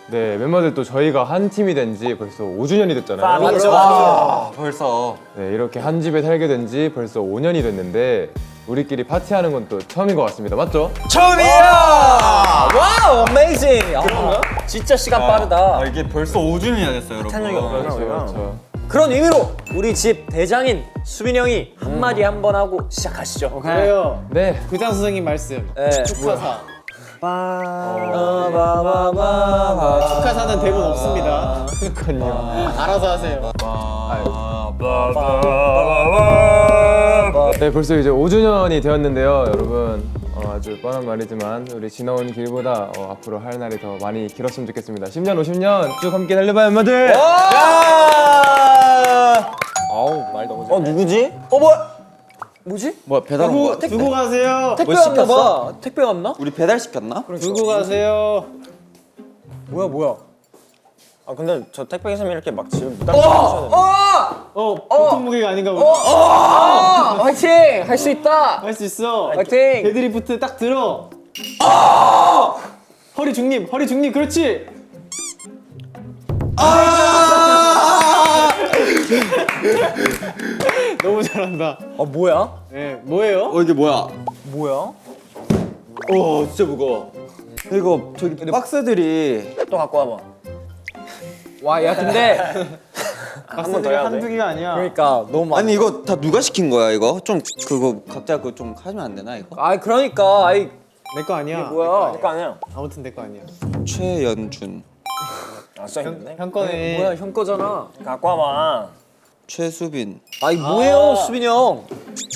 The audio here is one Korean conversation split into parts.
네, 멤버들 또 저희가 한 팀이 된 지 벌써 5주년이 됐잖아요. 맞죠? 벌써. 네, 이렇게 한 집에 살게 된 지 벌써 5년이 됐는데 우리끼리 파티하는 건 또 처음인 것 같습니다. 맞죠? 처음이야! 와우, 어메이징. 진짜 시간 빠르다. 이게 벌써 5주년이 됐어요, 여러분. 탄력이 없구나. 그렇죠. 그런 의미로 우리 집 대장인 수빈 형이 한마디 한번 하고 시작하시죠. 그래요. 네. 부장 선생님 말씀. 네. 축하사. 축하사는 대본 없습니다. 그러니까요. 알아서 하세요. 네, 벌써 이제 5주년이 되었는데요, 여러분. 아주 뻔한 말이지만 우리 지나온 길보다 앞으로 할 날이 더 많이 길었으면 좋겠습니다. 10년, 50년 쭉 함께 달려봐요, 멤버들! 아우, 말 너무 잘해. 누구지? 뭐야? 뭐지? 뭐야, 배달 온 거야? 두고 가세요. 택배 왔나 봐. 택배 왔나? 우리 배달 시켰나? 두고 가세요. 뭐야? 아 근데 저 택배 기사님 이렇게 막 지금 무단 주셔야 되나? 보통 무게가 아닌가 보다. 화이팅! 할 수 있다. 할 수 있어. 화이팅! 데드리프트 딱 들어. 허리 중립, 그렇지. 너무 잘한다. 뭐야? 네, 뭐예요? 이게 뭐야? 뭐야? 진짜 무거워. 이거 저기 박스들이 또 갖고 와봐. 와, 야 근데 한번 더 해야 돼. 한두 개가 아니야. 그러니까 너무 많아. 아니 이거 다 누가 시킨 거야 이거? 좀 그거 각자 그거 좀 하면 안 되나 이거? 내 거 아니야. 뭐야? 그거 아니야. 아무튼 내 거 아니야. 최연준, 아 써있는데? 형 거네. 뭐야, 형 거잖아. 갖고 와봐. 최수빈. 아이 뭐예요, 수빈이 형?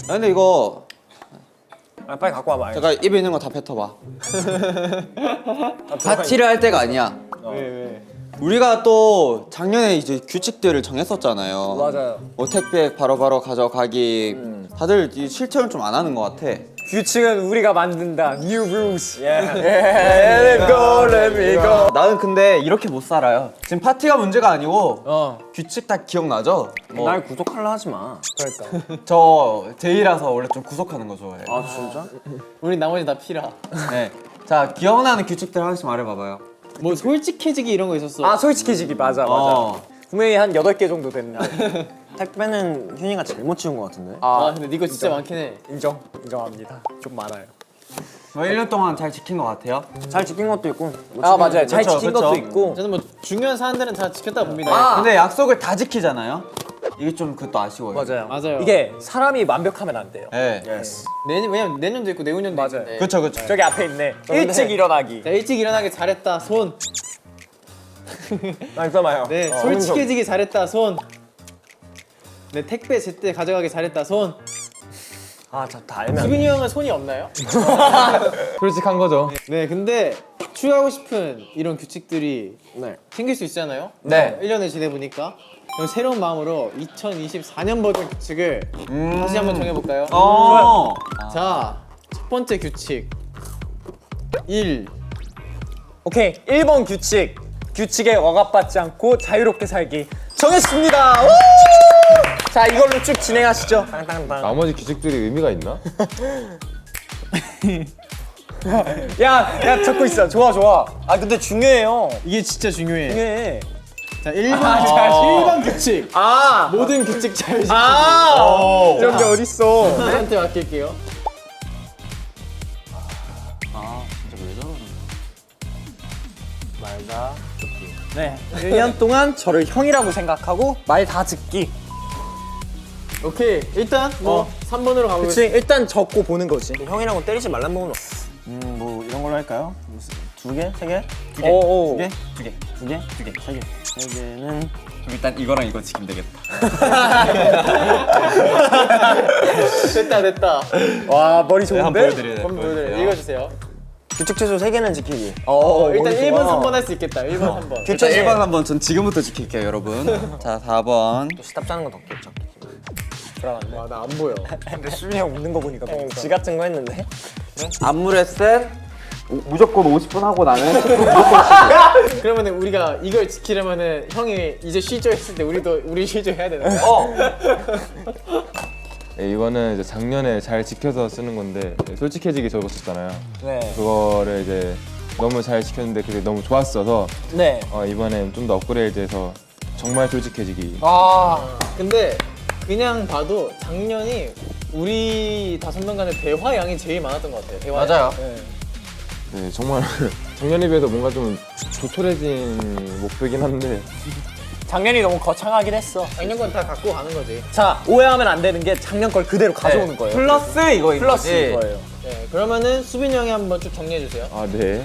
아 근데 이거 아 빨리 갖고 와봐. 잠깐 입에 있는 거 다 뱉어봐. 파티를 할 때가 아니야. 왜? 우리가 또 작년에 이제 규칙들을 정했었잖아요. 맞아요. 뭐 택배 바로바로 가져가기. 다들 이 실천을 좀 안 하는 것 같아. 규칙은 우리가 만든다. New rules. Let go, let me go. 나는 근데 이렇게 못 살아요. 지금 파티가 문제가 아니고 규칙 다 기억나죠? 날 구속하려 하지 마. 저 제이라서 원래 좀 구속하는 거 좋아해요. 아 진짜? 우리 나머지 다 피라. 네. 자 기억나는 규칙들 하나씩 말해봐봐요. 뭐 솔직해지기 이런 거 있었어. 아, 솔직해지기 맞아. 분명히 한 8개 정도 됐는데. 택배는 휴닝이가 제일 못 치운 것 같은데. 근데 네 거 진짜 많긴 해. 인정합니다. 좀 많아요. 뭐 1년 동안 잘 지킨 것 같아요? 잘 지킨 것도 있고. 못 아, 지킨 맞아요. 것도 잘 그쵸, 지킨 그쵸. 것도 있고. 저는 뭐 중요한 사안들은 다 지켰다 봅니다. 근데 약속을 다 지키잖아요? 이게 좀 그것도 아쉬워요. 맞아요. 이게 사람이 완벽하면 안 돼요. 네. 왜냐면 내년도 있고 내후년도 있는데. 그쵸 그쵸. 저기 앞에 있네. 일찍 일어나기. 자, 일찍 일어나기 잘했다. 손. 아 있어봐요. 네, 솔직해지기 잘했다. 손. 네, 택배 제때 가져가기 잘했다. 손. 아저다 알면. 수빈이 형은 손이 없나요? 솔직한 거죠. 네, 근데 추가하고 싶은 이런 규칙들이 생길 수 있잖아요. 네. 1년을 지내보니까. 그럼 새로운 마음으로 2024년 버전 규칙을 다시 한번 정해볼까요? 좋아요. 자, 첫 번째 규칙 1. 오케이. 1번 규칙. 규칙에 억압받지 않고 자유롭게 살기. 정했습니다. 우! 자, 이걸로 쭉 진행하시죠. 땅땅땅. 나머지 규칙들이 의미가 있나? 야, 적고 있어. 좋아. 아, 근데 중요해요. 이게 진짜 중요해. 중요해. 자, 1번 규칙. 모든 규칙 잘 지키기. 이런 게 어딨어. 저한테 맡길게요. 네. 1년 동안 저를 형이라고 생각하고 말 다 듣기. 오케이. 일단 뭐 3번으로 가보겠습니다. 그치? 일단 적고 보는 거지. 형이라고 때리지 말란 부분. 뭐 이런 걸로 할까요? 무슨 2개? 3개? 2개? 오. 2개? 2개? 2개? 2개? 3개? 3개는 일단 이거랑 이거 지키면 되겠다. 됐다. 와, 머리 좋은데? 한번 보여드려야 돼. 한번 보여드려요. 읽어주세요. 규칙 최소 3개는 지키기. 일단 1번, 3번 할 수 있겠다. 1번, 3번. 일단 1번 한번 전 지금부터 지킬게요 여러분. 자 4번. 또 시답 짜는 거 더 귀엽죠. 와, 나 안 보여. 근데 수빈이 형 웃는 거 보니까 너무 지 같은 거 했는데. 안무레 셋. 무조건 50분 하고 나는 그러면 우리가 이걸 지키려면은 형이 이제 쉬죠 했을 때 우리 쉬죠 해야 되나? 이거는 이제 작년에 잘 지켜서 쓰는 건데 솔직해지게 적었었잖아요. 네. 그거를 이제 너무 잘 지켰는데 그게 너무 좋았어서 네. 이번엔 좀 더 업그레이드해서 정말 솔직해지기. 아, 근데 그냥 봐도 작년이 우리 5명 간의 대화 양이 제일 많았던 것 같아요. 대화 맞아요. 네, 정말 작년에 비해서 뭔가 좀 조촐해진 목표긴 한데 작년이 너무 거창하긴 했어. 작년 건 다 갖고 가는 거지. 자, 오해하면 안 되는 게 작년 걸 그대로 가져오는 거예요. 플러스 이거인 플러스 거지. 이거예요. 네, 그러면은 수빈이 형이 한번 쭉 정리해 주세요. 네.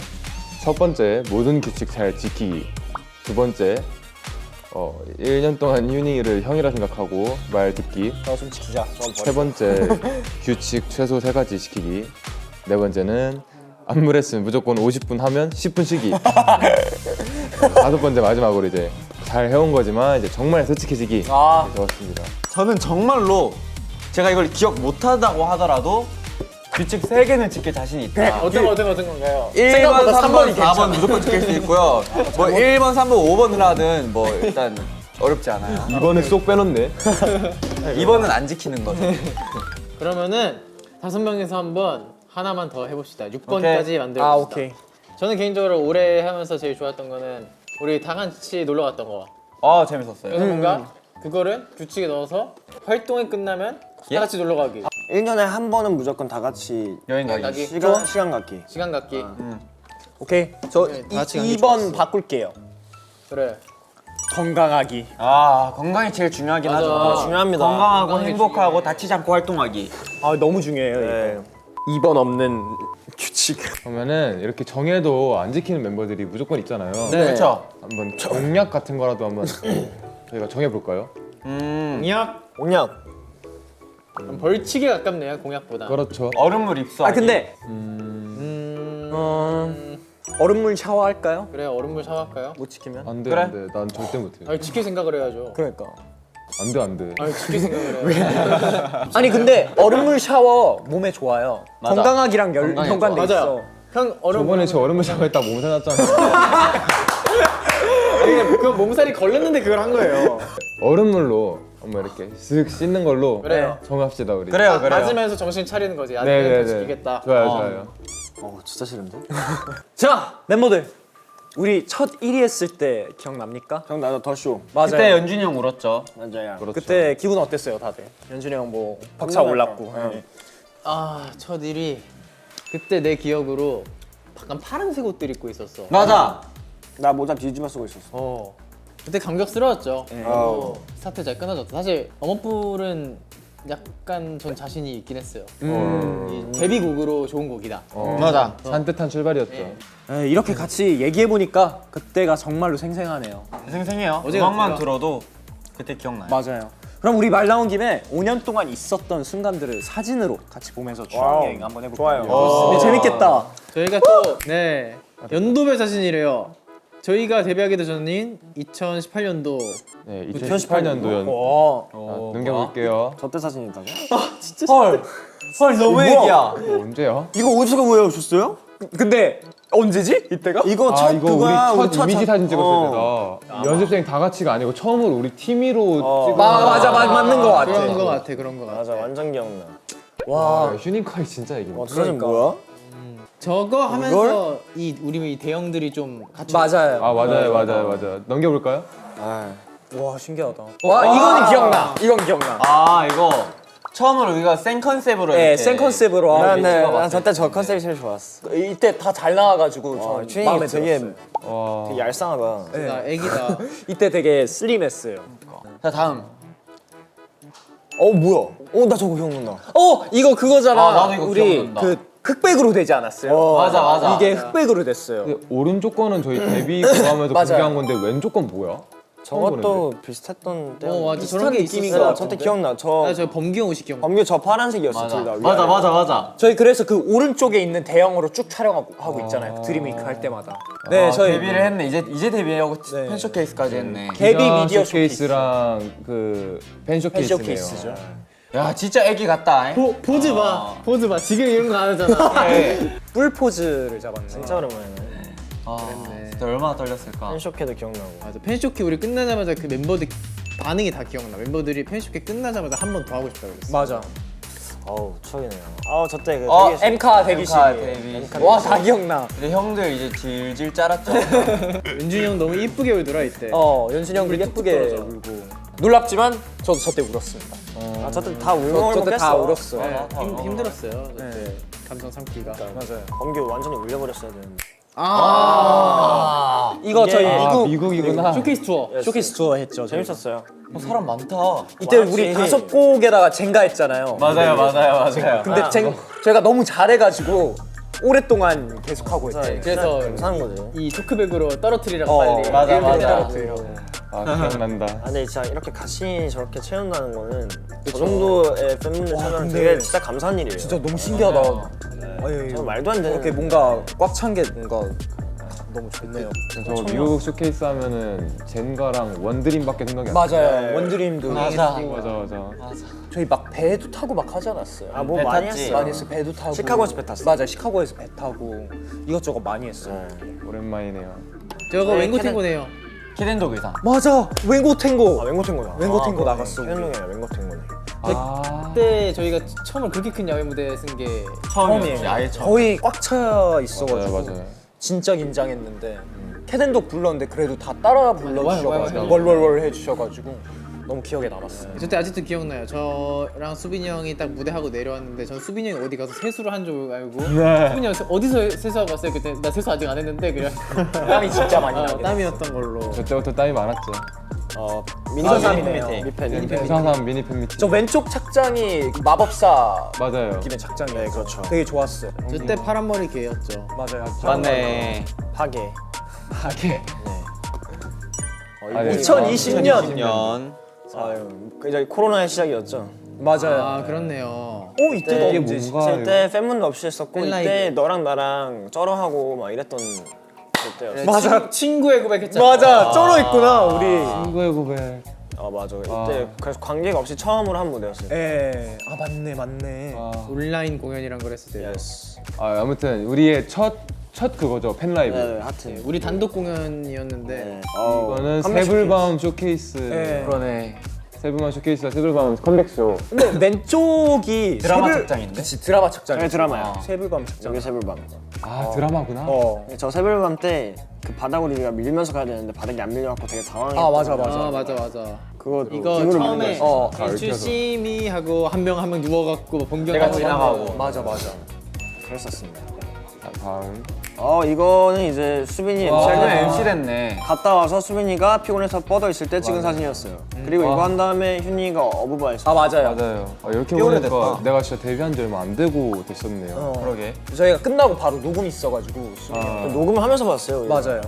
첫 번째, 모든 규칙 잘 지키기. 두 번째, 1년 동안 윤희를 형이라 생각하고 말 듣기. 좀 지키자. 세 번째, 규칙 최소 3가지 지키기. 네 번째는 안무 레슨 무조건 50분 하면 10분 쉬기. 다섯 번째 마지막으로 이제 잘 해온 거지만 이제 정말 솔직해지기. 아. 적었습니다. 저는 정말로 제가 이걸 기억 못하다고 하더라도 규칙 3개는 지킬 자신이 있다. 어떤 건가요? 1번, 생각보다 3번, 3번이 4번 무조건 지킬 수 있고요. 뭐 1번, 3번, 5번을 하든 뭐 일단 어렵지 않아요. 이번에 쏙 빼놓네. 2번은 안 지키는 거죠. 그러면은 5명에서 한번 하나만 더 해봅시다. 6번까지 오케이. 만들어봅시다. 아, 오케이. 저는 개인적으로 올해 하면서 제일 좋았던 거는 우리 다 같이 놀러 갔던 거. 재밌었어요. 그래서 뭔가 그거를 규칙에 넣어서 활동이 끝나면 다 같이 놀러 가기. 1년에 한 번은 무조건 다 같이 여행 가기. 가기. 시간 갖기. 시간 갖기. 오케이. 저 네, 다 같이 가는 게 2번 바꿀게요. 그래. 건강하기. 건강이 제일 중요하긴 맞아. 하죠. 중요합니다. 건강하고 건강이 행복하고 중요해. 다치지 않고 활동하기. 아, 너무 중요해요, 네. 이거. 2번 없는 규칙. 그러면은 이렇게 정해도 안 지키는 멤버들이 무조건 있잖아요. 그렇죠. 한번 공약 같은 거라도 한번 저희가 정해볼까요? 공약. 공약. 벌칙에 가깝네요, 공약보다. 그렇죠. 얼음물 입수하기. 아, 근데 음... 얼음물 샤워할까요? 그래, 얼음물 샤워할까요? 못 지키면? 안 돼, 그래? 안 돼. 난 절대 못해. 아니, 지킬 생각을 해야죠. 그러니까. 안 돼, 안 돼. 아니, 지킬 생각을 해야죠. 아니 근데 얼음물 샤워 몸에 좋아요. 맞아. 건강하기랑 건강에 연관돼 있어. 맞아요. 형, 저번에 저 얼음물 샤워했다 몸살 났잖아. 그 몸살이 걸렸는데 그걸 한 거예요. 얼음물로 한번 이렇게 쓱 씻는 걸로 그래요. 정합시다 우리. 그래요, 그래요. 맞으면서 정신 차리는 거지. 아, 네네네. 내가 지키겠다. 좋아요, 좋아요. 진짜 싫은데? 자 멤버들 우리 첫 1위 했을 때 기억납니까? 형 나도 더 쇼. 맞아요. 그때 연준이 형 울었죠. 맞아요. 그렇죠. 그때 기분 어땠어요 다들? 연준이 형 뭐 박차 올랐고. 네. 아, 첫 1위. 그때 내 기억으로 약간 파란색 옷들 입고 있었어. 맞아. 나 모자 뒤집어 쓰고 있었어. 그때 감격스러웠죠. 아우. 사태 잘 끊어졌다. 사실 어머뿔은 약간 전 자신이 있긴 했어요. 이 데뷔곡으로 좋은 곡이다. 맞아. 산뜻한 출발이었죠. 네, 이렇게 같이 얘기해 보니까 그때가 정말로 생생하네요. 생생해요. 어제가 음악만 그때가- 들어도 그때 기억나요. 맞아요. 그럼 우리 말 나온 김에 5년 동안 있었던 순간들을 사진으로 같이 보면서 추억 와우. 여행 한번 해볼까요? 좋아요. 네, 재밌겠다. 저희가 또 연도별 사진이래요. 저희가 데뷔하기도 전인 2018년도 네, 2018년도연. 어. 넘겨볼게요. 저때 사진 있다고? 헐 너무 얘기야. 이거 언제요? 이거 어디서 구해오 줬어요? 근데 언제지? 이때가? 이거 첫 이거 그거야. 우리 첫 이미지 사진 찍었을 어. 때다. 연습생 다 같이가 아니고 처음으로 우리 팀으로 찍은 맞아 맞는 거 같아. 그런 거 같아. 그런 거 같아. 맞아, 완전 기억나. 와, 휴닝카이 진짜 이기네. 저 사진 뭐야? 저거 하면서 우리 이 대형들이 좀 같이 맞아요. 아, 맞아요. 넘겨볼까요? 와 신기하다. 와 이거는 기억나. 이건 기억나. 이거 처음으로 우리가 센 컨셉으로 네, 이렇게 센 컨셉으로 하고 난 저때 저 컨셉이 제일 좋았어. 이때 다 잘 나와가지고 저 튜닝이 마음에 되게 들었어요. 와. 되게 얄쌍하다. 나 애기다. 이때 되게 슬림했어요. 자 다음. 뭐야? 나 저거 기억난다. 이거 그거잖아. 아, 나도 이거 우리 기억난다. 그 흑백으로 되지 않았어요? 맞아. 이게 흑백으로 됐어요. 근데 오른쪽 거는 저희 데뷔 그거 하면서 맞아요. 공개한 건데 왼쪽 건 뭐야? 저것도 비슷했던 때. 맞아. 저런 게 느낌인 있었어. 것 저때 기억나. 저 저 범규 옷이 기억나. 범규 저 파란색이었어. 둘 다. 맞아. 저희 그래서 그 오른쪽에 있는 대형으로 쭉 촬영하고 있잖아요. 드림위크 할 때마다. 네, 저희 데뷔를 했네. 이제 데뷔하고 팬 쇼케이스까지 했네. 데뷔 기자 미디어 쇼케이스랑 그 팬 쇼케이스네요. 쇼케이스죠. 야 진짜 애기 같다. 포즈 봐. 포즈 봐. 지금 이런 거 안 하잖아. 뿔 포즈를 잡았네. 진짜 오랜만이네. 진짜 얼마나 떨렸을까. 팬쇼케도 기억나고. 맞아. 팬쇼케 우리 끝나자마자 그 멤버들 반응이 다 기억나. 멤버들이 팬쇼케 끝나자마자 한 번 더 하고 싶다고 그랬어. 맞아. 어우 추억이네요. 저때 그 데뷔했을 엠카 데뷔식. 와, 다 기억나. 근데 형들 이제 질질 짜랐죠. 윤준이 형 너무 이쁘게 울더라 이때. 연준이 형도 예쁘게 울고. 놀랍지만 저도 저때 울었습니다. 저때 다 울먹울먹 저때 다 했어. 울었어요. 힘들었어요 그때 감정 삼키가. 맞아요. 범규 완전히 울려버렸어야 되는데. 이거 저희 미국이구나. 쇼케이스 투어. 쇼케이스 투어 했죠. 저희. 재밌었어요. 사람 많다. 이때 우리 5곡에다가 젠가 했잖아요. 맞아요. 근데 저희가 너무 잘해가지고 오랫동안 계속하고 했죠. 그래서 사는 거죠. 이 토크백으로 떨어뜨리라고 빨리. 맞아. 떨어뜨리라고. 기억난다. 근데 진짜 이렇게 같이 저렇게 채운다는 거는 저 정도의 팬분들 채우는 근데 되게 진짜 감사한 일이에요. 진짜 너무 신기하다. 정말 말도 안 되는. 이렇게 뭔가 꽉 찬 게 뭔가 너무 좋네요. 저 미국 쇼케이스 하면은 젠가랑 원드림밖에 생각이 안 나. 맞아요. 원드림도 맞아. 저희 막 배도 타고 막 하지 않았어요? 뭐 많이 했어요. 많이 했어요. 배도 타고. 시카고에서 배 탔어요. 맞아, 시카고에서 배 타고 이것저것 많이 했어요. 오랜만이네요. 저거 웬고 탱고네요. 키덴도 의상. 맞아, 웬고 탱고. 맹고 탱고다. 맹고 탱고 나갔어. 현동이랑 맹고 탱고네. 그때 저희가 처음으로 그렇게 큰 야외 무대 쓴 게 처음이었지. 아예 처음. 거의 꽉 차 있어가지고 맞아요. 진짜 긴장했는데 캐덴도 불렀는데 그래도 다 따라 불러주셔가지고 와요. 월월월 해주셔가지고 너무 기억에 남았어요. 저때 아직도 기억나요. 저랑 수빈이 형이 딱 무대하고 내려왔는데 전 수빈이 형이 어디 가서 세수를 한 줄 알고 수빈이 형 어디서 세수하고 왔어요? 그때 나 세수 아직 안 했는데 그래. 땀이 진짜 많이 나긴 땀이었던 걸로. 그때부터 땀이 많았죠. 미니팬이네요. 부산산 미니팬 미팅. 저 왼쪽 착장이 마법사 맞아요. 느낌의 착장이에요. 네, 그렇죠. 되게 좋았어요. 저때 파란 머리 걔였죠. 맞아요. 맞네. 파괴. 하게. 네. 2020년. 아유, 그 이제 코로나의 시작이었죠. 맞아요. 아 그렇네요. 이때도 이게 언제지? 뭔가 이때 팬분도 없이 했었고 팬라이브. 이때 너랑 나랑 쩔어하고 막 이랬던 그때였어. 맞아. 친구의 고백했잖아. 맞아. 쩔어 있구나 우리. 친구의 고백. 맞아. 이때 그래서 관계가 없이 처음으로 한 무대였어요. 예. 맞네. 온라인 공연이란 걸 했을 때. 아무튼 우리의 첫 그거죠. 팬라이브. 네, 하트. 우리 단독 공연이었는데 네. 이거는 컴백 세블바움 쇼케이스. 그러네. 세블바움 쇼케이스와 세블바움 컴백쇼. 근데 왼쪽이 드라마 세블- 착장인데? 그치, 드라마 착장. 네, 드라마야. 세불밤 착장. 여기 세불밤. 아 드라마구나. 저 세불밤 때 그 바닥으로 우리가 밀면서 가야 되는데 바닥이 안 밀려갖고 되게 당황했던. 맞아. 아 맞아. 그거 이거 등으로 처음에 밀린 거 일주심이 하고 한 명 누워갖고 번경하고 내가 지나가고. 맞아. 그랬었습니다. 자, 다음. 이거는 이제 수빈이 최근에 MC MC 됐네. 갔다 와서 수빈이가 피곤해서 뻗어 있을 때 찍은 사진이었어요. 그리고 이거 한 다음에 휴니가 어부바했어. 맞아요. 맞아요. 이렇게 꽤 보니까 오래됐다. 내가 진짜 데뷔한 지 얼마 안 되고 됐었네요. 그러게. 저희가 끝나고 바로 녹음 있어가지고 녹음하면서 봤어요. 우리가. 맞아요.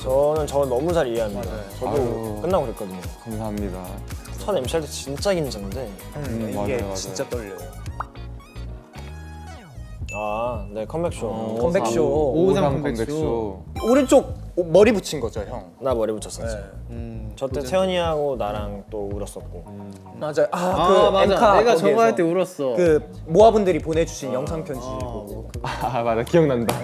저는 저 너무 잘 이해합니다. 저도 아유. 끝나고 그랬거든요. 감사합니다. 첫 MC 할 때 진짜 긴장돼. 이게 맞아요. 진짜 떨려요. 네 컴백쇼. 컴백쇼. 오상 컴백쇼. 오른쪽 머리 붙인 거죠, 형. 나 머리 붙였었지. 저때 태연이하고 나랑 또 울었었고. 맞아요. 맞아. 엠카 내가 거기에서 저거 할 때 울었어. 그 모아분들이 보내주신 영상 편지 보고. 맞아 기억난다.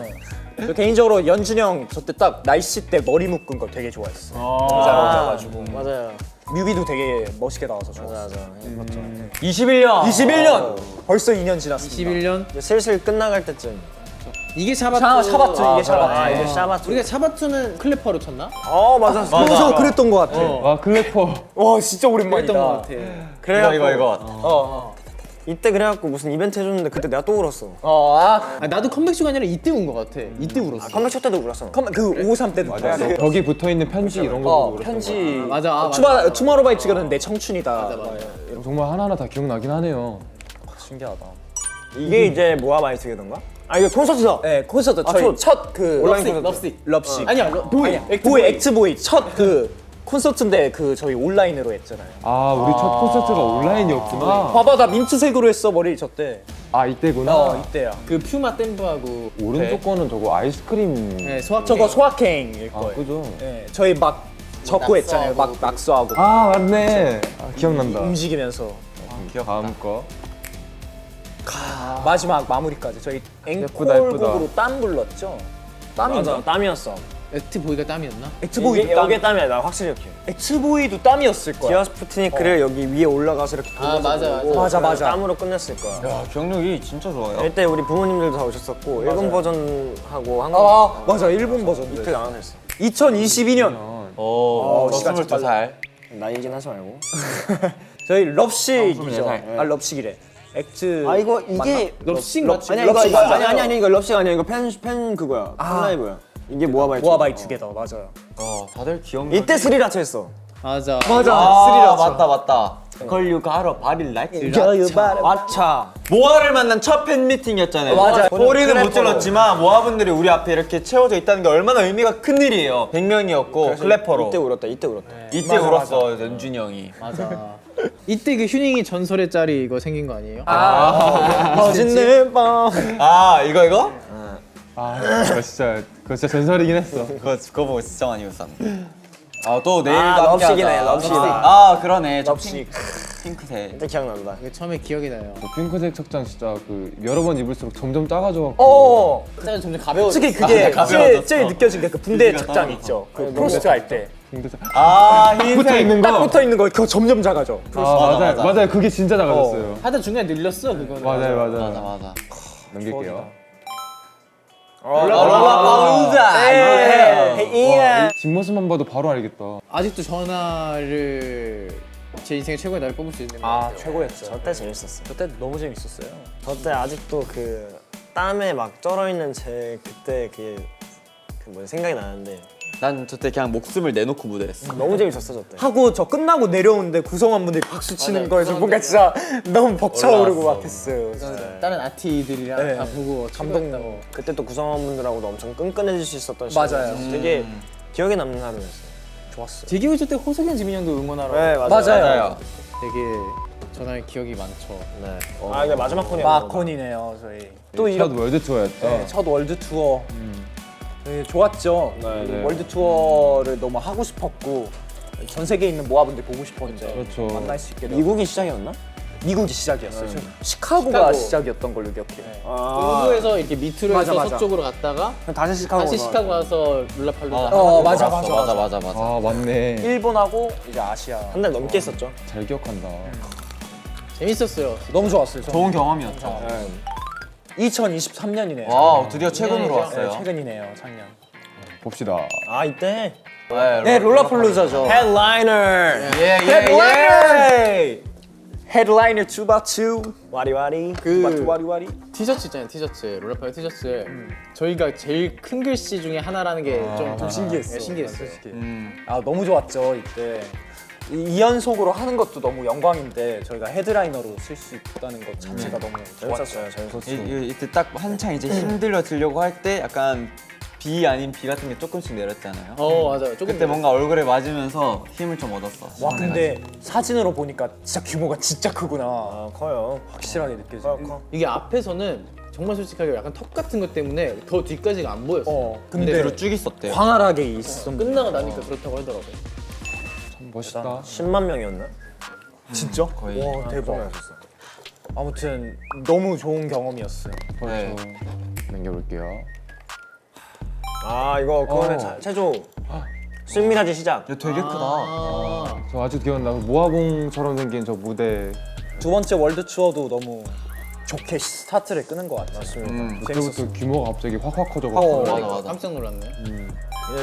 저 개인적으로 연준형 저때 딱 날씨 때 머리 묶은 거 되게 좋아했어. 너무 잘 어울려가지고. 맞아요. 뮤비도 되게 멋있게 나와서 좋았어. 맞아. 예뻤죠. 21년. 21년! 벌써 2년 지났습니다. 21년 이제 슬슬 끝나갈 때쯤. 이게 샤바투. 샤바투 이게 샤바투. 이게 샤바투. 우리가 샤바투는 클래퍼로 쳤나? 맞아. 그래서 그랬던 거 같아. 와 클래퍼. 와 진짜 오랜만이다. 그랬던 것 같아. 그래갖고 이거. 이때 그래갖고 무슨 이벤트 해줬는데 그때 내가 또 울었어. 나도 컴백쇼가 아니라 이때 운 것 같아. 이때 울었어. 컴백쇼 때도 울었어. 그 553 때도 맞아. 벽이 붙어 있는 편지 이런 거. 보고 편지. 맞아. 투마로우바이츠가는 내 청춘이다. 정말 하나하나 다 기억나긴 하네요. 신기하다. 이게 이제 모아바이트게던가? 이게 콘서트다. 네 콘서트 저희 첫 그 온라인 럽식, 콘서트. 럽식. 럽식. 아니야, 보이 엑트보이 첫 그 콘서트인데 그 저희 온라인으로 했잖아요. 우리 첫 콘서트가 온라인이었구나. 봐봐 나 민트색으로 했어 머리 저때. 이때구나. 이때야. 그 퓨마 댐브하고 오른쪽 거는 저거 아이스크림. 네, 소확 저거 소확행일 거예요. 그죠? 네, 저희 막 적고 했잖아요. 막 낙서하고 맞네. 기억난다. 움직이면서 다음 거. 마지막 마무리까지 저희 예쁘다. 앵콜곡으로 땀 불렀죠. 맞아. 땀이었어. 액트보이가 땀이었나? 엑스보이도 여기에 땀이 나 확실히 이렇게. 엑스보이도 땀이었을 거야. 디아스푸티니크를 여기 위에 올라가서 이렇게 아, 맞아, 맞아, 맞아. 땀으로 끝냈을 거야. 야, 기억력이 진짜 좋아요. 이때 우리 부모님들도 다 오셨었고 일본 버전하고 한국 아 맞아 일본 버전도. 이틀 안 했어. 2022년 오, 시간 22살. 나 얘기는 하지 말고. 저희 럽식이죠. 24살. 아 럽식이래. 액트. 아 이거 이게 럽식 맞지? 아니야 이거 럽식 이거 맞아요. 아니 이거 럽식 아니야 이거 팬 그거야. 팬 라이브야. 이게 모아바이. 모아바이 투게더 맞아요. 다들 기억력. 이때 스리라차 했어. 맞아. 아, 맞다. Call you got a body like 마차. 모아를 만난 첫 팬미팅이었잖아요. 맞아요. 소리는 못 질렀지만 모아분들이 우리 앞에 이렇게 채워져 있다는 게 얼마나 의미가 큰 일이에요. 100명이었고 클래퍼로. 이때 울었다. 이때 울었다. 이때 울었어, 연준이 형이. 맞아. 이때 그 휴닝이 전설의 짤이 이거 생긴 거 아니에요? 멋있는 밤. 아, 이거? 아 그거 진짜 전설이긴 했어. 그거 보고 진짜 많이 웃었는데. 아, 또 내일도 아, 함께 럽식이네, 하자. 럽식. 아, 그러네. 저 럽식. 핑크색. 이때 기억난다. 이게 처음에 기억이 나요. 핑크색 착장 진짜 그 여러 번 입을수록 점점 작아져갖고. 어. 짤이 점점 가벼워. 솔직히 그게 가벼워졌어. 제일 느껴진 게 그 붕대 부지가 착장 따로. 있죠. 그 프로스트 할 때. 아, 흰색. 붙어 있는 딱 거. 붙어 있는 거 그거 점점 작아져. 맞아요. 그게 진짜 작아졌어요. 하다 중간에 늘렸어 그거는. 맞아. 넘길게요. 뒷모습만 봐도 바로 알겠다. 아직도 전화를 제 인생의 최고의 날을 뽑을 수 있는 거 같아요. 최고였죠. 저때 재밌었어. 그때 너무 재밌었어요. 저때 아직도 그 땀에 막 쩔어 있는 제 그때 그게 생각이 나는데 난 저때 그냥 목숨을 내놓고 무대했어. 너무 재밌었어 저때. 하고 저 끝나고 내려오는데 구성원분들이 박수 치는 거에서 뭔가 진짜 너무 벅차오르고 막 했어요. 다른 아티들이랑 네. 다 보고 감동. 그때 또 구성원분들하고도 엄청 끈끈해질 수 있었던 시간. 맞아요. 되게 기억에 남는 하루였어. 좋았어요. 되게 있을 때 호석이 형, 지민이 형도 응원하러 네 맞아요. 되게 전화의 기억이 많죠. 네. 아 이게 마지막 콘이야. 마콘이네요 저희. 또 첫 월드 투어였죠. 첫 월드 투어. 네, 좋았죠. 네. 월드 투어를 너무 하고 싶었고 전 세계에 있는 모아분들 보고 싶었는데 그렇죠. 만날 수 있게 미국이 시작이었나? 미국이 시작이었어요. 시카고가 시작이었던 걸로 기억해요. 동부에서 이렇게 밑으로 맞아, 해서 맞아. 서쪽으로 갔다가 다시 시카고. 다시 시카고 가서 룰라팔루자. 맞아. 맞아. 아 맞네. 일본하고 이제 아시아. 한 달 넘게 했었죠. 잘 기억한다. 재밌었어요. 너무 좋았어요. 저는. 좋은 경험이었죠. 2023년이네요. 와, 드디어 최근으로 네, 왔어요. 최근이네요, 작년. 봅시다. 아 이때. 네, 롤라플루자죠. 헤드라이너. 헤드라이너! 헤드라이너 투바투. 와리와리. 와리와리. 티셔츠 있잖아요, 티셔츠. 롤라팔루 티셔츠. 저희가 제일 큰 글씨 중에 하나라는 게 좀 신기했어. 네, 신기했어요. 아 너무 좋았죠 이때. 2연속으로 하는 것도 너무 영광인데 저희가 헤드라이너로 쓸 수 있다는 것 자체가 너무 좋았어요. 이때 딱 한창 이제 힘들어지려고 할 때 약간 비 아닌 비 같은 게 조금씩 내렸잖아요. 맞아요. 조금 그때 뭔가 얼굴에 맞으면서 힘을 좀 얻었어. 와 근데 사진으로 보니까 진짜 규모가 진짜 크구나. 아 커요. 확실하게 느껴져. 커. 이게 앞에서는 정말 솔직하게 약간 턱 같은 것 때문에 더 뒤까지가 안 보였어요. 근데 뒤로 쭉 있었대요. 광활하게 있어. 끝나고 나니까 그렇다고 하더라고요. 참 멋있다. 10만 명이었나? 진짜? 거의. 와 대박. 아무튼 너무 좋은 경험이었어요. 네. 남겨볼게요. 아 이거 그거는 최조. 신미라지 시작. 야, 되게 크다. 저 아직 기억나. 모아봉처럼 생긴 저 무대. 두 번째 월드 투어도 너무 좋게 스타트를 끄는 것 같아요. 맞습니다. 그때부터 규모가 갑자기 확 커져가지고. 맞아. 깜짝 놀랐네.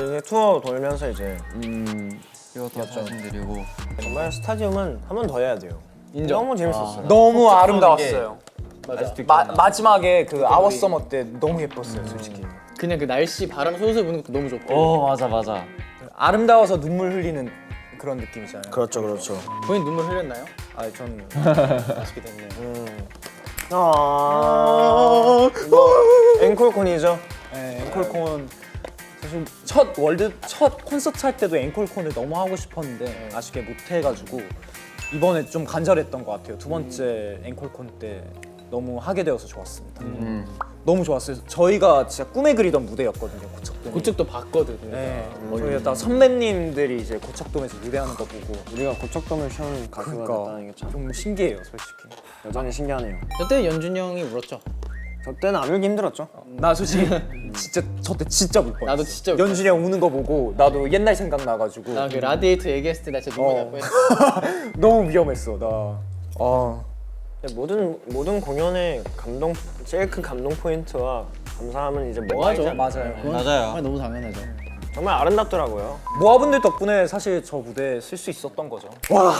이제 투어 돌면서 이제 이것도 말씀드리고. 정말 스타디움은 한 번 더 해야 돼요. 인정. 너무 재밌었어요. 너무 아름다웠어요. 맞아. 마지막에 그 아워 서머 때 너무 예뻤어요, 솔직히. 그냥 그 날씨 바람 솔솔 부는 것도 너무 좋고. 맞아. 아름다워서 눈물 흘리는 그런 느낌이잖아요. 그렇죠. 본인 눈물 흘렸나요? 아, 저는 아쉽게 됐네요. 앵콜콘이죠. 네, 앵콜콘 사실 첫 콘서트 할 때도 앵콜콘을 너무 하고 싶었는데 아쉽게 못 해가지고 이번에 좀 간절했던 것 같아요. 두 번째 앵콜콘 때 너무 하게 되어서 좋았습니다. 너무 좋았어요. 저희가 진짜 꿈에 그리던 무대였거든요, 고척돔. 그쪽도 봤거든. 네, 저희가 다 선배님들이 이제 고척돔에서 무대하는 거 보고 우리가 고척돔을 션 가수가 그러니까 됐다는 게 참 좀 신기해요, 솔직히. 여전히 신기하네요. 그때 연준이 형이 울었죠. 저 때는 안 울기 힘들었죠. 나 솔직히 진짜 저 때 진짜 울 뻔했어. 나도 진짜 울 뻔했어. 연준이 형 우는 거 보고 나도 옛날 생각 나가지고 나 그 라디에이터 얘기했을 때 나 진짜 눈물 날 뻔했어. 너무 위험했어 나. 모든 공연의 제일 큰 감동 포인트와 감사함은 이제 뭐하죠? 맞아요. 맞아요. 너무 당연하죠. 정말 아름답더라고요. 모아분들 덕분에 사실 저 무대에 쓸 수 있었던 거죠. 와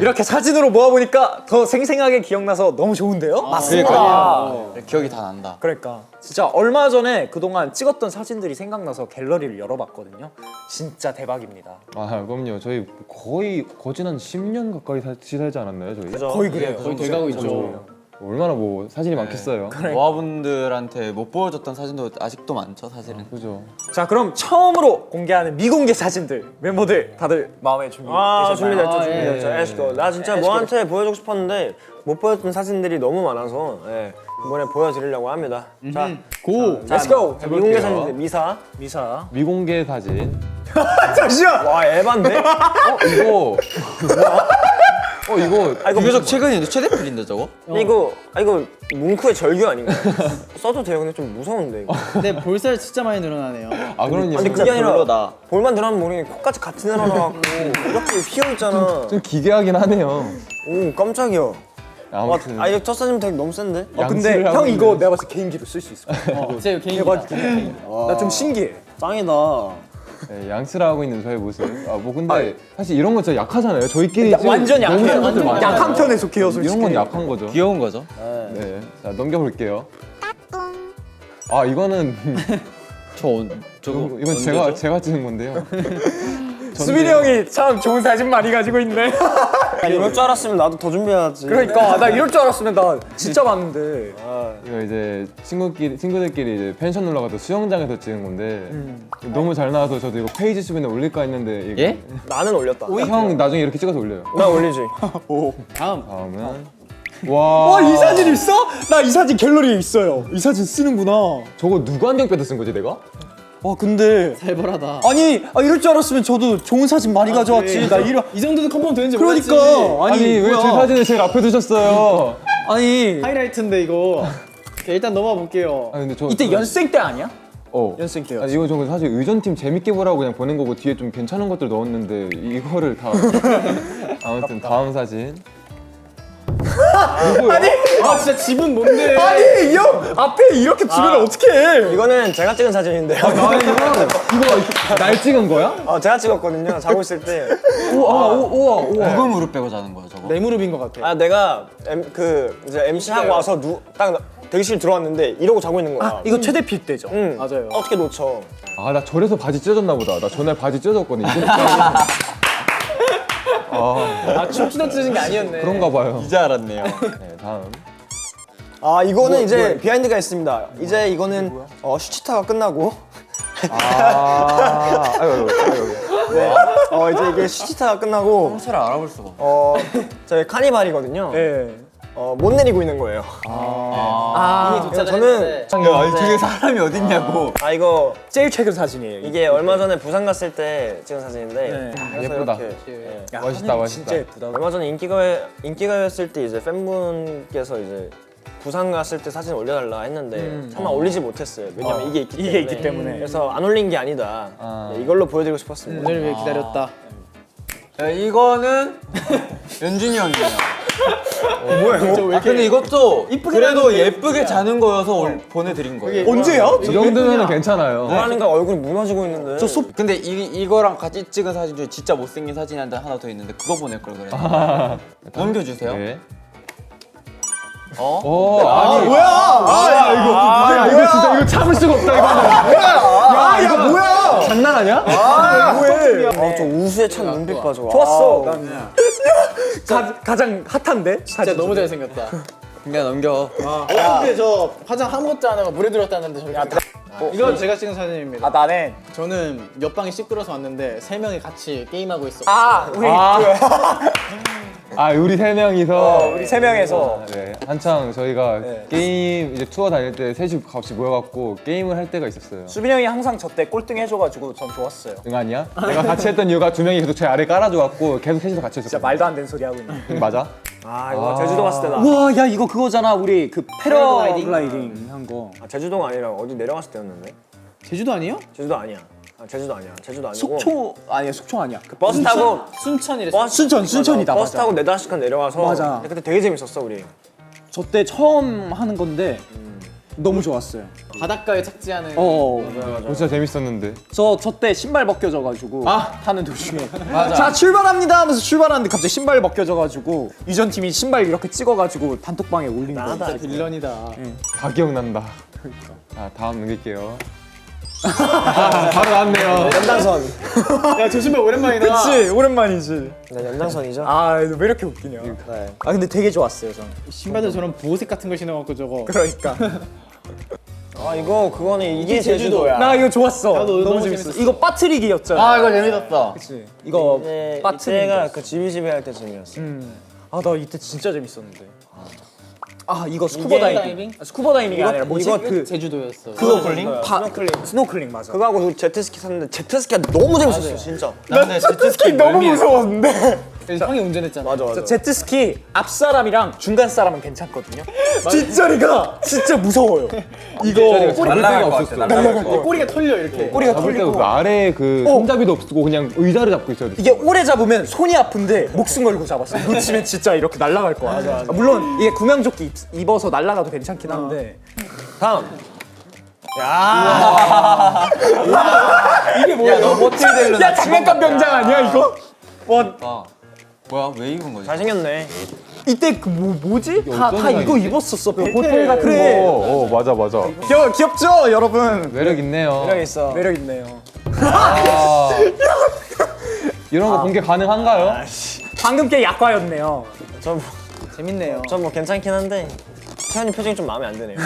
이렇게 사진으로 모아보니까 더 생생하게 기억나서 너무 좋은데요? 맞습니다. 기억이 다 난다. 그러니까 진짜 얼마 전에 그동안 찍었던 사진들이 생각나서 갤러리를 열어봤거든요. 진짜 대박입니다. 아 그럼요. 저희 거의 거진 한 10년 가까이 같이 살지 않았나요 저희? 그죠? 거의 그래요. 거의 돼가고 있죠. 얼마나 뭐 사진이 많겠어요. 모아분들한테 못 보여줬던 사진도 아직도 많죠, 사실은. 그죠. 자 그럼 처음으로 공개하는 미공개 사진들 멤버들 다들 마음에 준비되셨나요? 준비됐죠, 예. 준비됐죠. 에스코. 나 진짜 뭐한테 보여주고 싶었는데 못 보여줬던 사진들이 너무 많아서 이번에 보여드리려고 합니다. 자, 고! Let's go! 미공개 사진들 미사. 미사. 미공개 사진. 잠시만! 와 에반데? 이거 이거 비교적 최근인데 최대필인데 저거? 이거 뭉크의 절규 아닌가요? 써도 돼요. 근데 좀 무서운데 이거. 근데 볼살 진짜 많이 늘어나네요. 아 그럼요. 근데 그게 아니라 별로다. 볼만 들어가면 모르게 코까지 같이 늘어나갖고 이렇게 휘어있잖아. 좀 기괴하긴 하네요. 오 깜짝이야. 아무튼 이거 첫 사진 되게 너무 센데? 근데 양치를 하고 형 이거 있는. 내가 봤을 때 개인기로 쓸 수 있을 것 같아. 제 개인기다. 나 좀 신기해. 짱이다. 네, 양치를 하고 있는 저의 모습. 뭐 근데 사실 이런 거 진짜 약하잖아요. 저희끼리 지금 완전 너무 약해. 하는 것들 많아요. 약한 편에 속해요 솔직히. 이런 건 약한 거죠. 귀여운 거죠? 네. 자 넘겨볼게요. 아 이거는 저거 이건 제가 찍은 건데요. 수빈이 형이 참 좋은 사진 많이 가지고 있네. 이럴 줄 알았으면 나도 더 준비해야지. 그러니까 나 이럴 줄 알았으면 나 진짜 봤는데. 이거 이제 친구들끼리 이제 펜션 놀러 가서 수영장에서 찍은 건데 너무 잘 나와서 저도 이거 페이지 수빈에 올릴까 했는데 이거 예? 나는 올렸다. 형 나중에 이렇게 찍어서 올려요. 나 올리지. 다음. 다음은 와, 이 사진 있어? 나 이 사진 갤러리에 있어요. 이 사진 쓰는구나. 저거 누구 안경 빼다 쓴 거지 내가? 근데 살벌하다. 아니 이럴 줄 알았으면 저도 좋은 사진 많이 가져왔지. 나 이런 이 정도는 컨펌 되는지 그러니까 몰랐지. 아니 왜 제 뭐야. 사진을 제일 앞에 두셨어요? 아니 하이라이트인데 이거. 오케이, 일단 넘어가 볼게요. 아 근데 저 이때 연습생 때 아니야? 어. 연습생 때요. 아니 이거 저거 사실 의전팀 재밌게 보라고 그냥 보낸 거고 뒤에 좀 괜찮은 것들 넣었는데 이거를 다 아무튼 다음 사진 아 진짜 집은 뭔데? 아니 이 형 앞에 이렇게 두면 어떻게 해? 이거는 제가 찍은 사진인데요. 이거 날 찍은 거야? 제가 찍었거든요. 자고 있을 때. 우와 누구 무릎 빼고 자는 거야 저거? 내 무릎인 것 같아. 내가 이제 MC 하고 와서 딱 대기실 들어왔는데 이러고 자고 있는 거야. 이거 최대 필 때죠. 응. 맞아요. 어떻게 놓쳐? 아 나 저래서 바지 찢어졌나 보다. 나 전날 바지 찢어졌거든. 이거 아 춤추다 찢어진 게 아니었네. 그런가 봐요. 이제 알았네요. 네, 다음. 이거는 이제 비하인드가 있습니다. 이제 이거는 슈치타가 끝나고 아이고. 이제 이게 슈치타가 끝나고 형체를 알아볼 수가 없어. 저희 카니발이거든요. 네. 못 내리고 있는 거예요. 이미 도착을 저는 했는데. 아니 저게 사람이 어딨냐고. 이거 제일 최근 사진이에요. 이게 얼마 전에 부산 갔을 때 찍은 사진인데 네. 그래서 예쁘다. 이렇게, 야, 멋있다, 사진 멋있다. 진짜 예쁘다. 얼마 전에 인기가요였을 때 이제 팬분께서 이제 부산 갔을 때 사진 올려달라 했는데 차마 올리지 못했어요. 왜냐면 이게 있기 때문에. 이게 있기 때문에. 그래서 안 올린 게 아니다. 이걸로 보여드리고 싶었습니다. 오늘 왜 기다렸다. 이거는 연준이 형이에요. 뭐예요? 근데 이것도 그래도 예쁘게 자는 거여서 보내드린 거예요. 언제야? 이 정도면 괜찮아요. 뭐라는가 얼굴이 무너지고 있는데. 근데 이거랑 같이 찍은 사진 중에 진짜 못생긴 사진이 하나 더 있는데 그거 보낼 걸 그래. 넘겨주세요. 네. 아니 이거 진짜 이거 참을 수가 없다 이거는. 야 뭐야? 장난하냐? 뭐해? 저 우수에 찬 눈빛 봐 저거. 좋았어. 난 가장 핫한데? 진짜 너무 잘생겼다. 그냥 넘겨. 어떻게 저 화장 아무것도 안 하고 물에 들었다는데 저렇게. 이건 제가 찍은 사진입니다. 나는 저는 옆방이 시끄러서 왔는데 3명이 같이 게임하고 있어. 우리 세 명이서 우리 세 명에서 네, 한창 저희가 게임 이제 투어 다닐 때 셋이 같이 모여갖고 게임을 할 때가 있었어요. 수빈이 형이 항상 저 때 꼴등 해줘가지고 전 좋았어요. 응 아니야? 내가 같이 했던 이유가 두 명이 계속 제 아래 깔아줘갖고 계속 셋이서 같이 했었어. 진짜 말도 안 되는 소리 하고 있네. 맞아? 아 이거 제주도 갔을 때다. 우와 야 이거 그거잖아 우리 그 패러글라이딩 한 거. 아, 제주도가 아니라 어디 내려갔을 때였는데. 제주도 아니에요? 제주도 아니야. 아, 제주도 아니야. 제주도 아니고. 속초 아니야 속초 아니야. 그 버스 타고 순천이래. 순천이다 버스 맞아. 타고 4-5시간 내려와서. 맞아. 근데 그때 되게 재밌었어 우리. 저 때 처음 하는 건데 너무 좋았어요. 바닷가에 착지하는. 진짜 재밌었는데. 저 때 신발 벗겨져가지고 타는 도중에 자 출발합니다 하면서 출발하는데 갑자기 신발 벗겨져가지고 유전 팀이 신발 이렇게 찍어가지고 단톡방에 올린 거예요. 진짜 빌런이다. 다 기억난다. 자 다음 넘길게요. 바로 나왔네요. 연장선. 야, 저 신발 오랜만이다. 그치 오랜만이지. 네, 연장선이죠. 아 왜 이렇게 웃기냐. 아 근데 되게 좋았어요 저는. 신발도 저런 보호색 같은 걸 신어갖고 저거. 그러니까 아 이거 그거는 이게 제주도야. 나 이거 좋았어. 나도 너무 너무 재밌어. 재밌었어. 이거 빠트리기였잖아. 이거 재밌었다. 그치. 이거 이제 빠트리기. 이때가 그 지비지비 할 때쯤이었어. 아나 이때 진짜 재밌었는데. 아 이거 스쿠버 다이빙? 스쿠버 다이빙이 아니라 뭐지? 이거 그 제주도였어. 그거 콜링? 스노클링. 스노클링 맞아. 그거 하고 제트스키 탔는데 제트스키가 너무 재밌었어 진짜. 나 근데 제트스키 너무 무서웠는데. 형이 운전했잖아. 맞아 맞아. 제트스키 앞 사람이랑 중간 사람은 괜찮거든요. 뒷자리가 진짜 무서워요. 이거 꼬리 날아갈 것 없었어. 같아. 꼬리가 털려 이렇게. 꼬리가 잡을 때 털리고 그 아래에 그 손잡이도 없고 그냥 의자를 잡고 있어야 돼. 이게 오래 잡으면 손이 아픈데 목숨 걸고 잡았어. 놓치면 진짜 이렇게 날아갈 거야. 아, 물론 이게 구명조끼 입어서 날아가도 괜찮긴 한데. 다음. 이게 뭐야? 너 모텔 야 장난감 병장 아니야 이거? 와 뭐야 왜 입은 거지? 잘생겼네. 이때 그 뭐지? 다 어떤 이거 아이디? 입었었어. 호텔 같은 그래. 어 맞아 맞아. 귀엽죠 여러분? 매력 있네요. 매력 있어. 매력 있네요. 이런 거 공개 가능한가요? 방금 게 약과였네요. 재밌네요. 전 뭐 괜찮긴 한데 태현이 표정이 좀 마음에 안 드네요.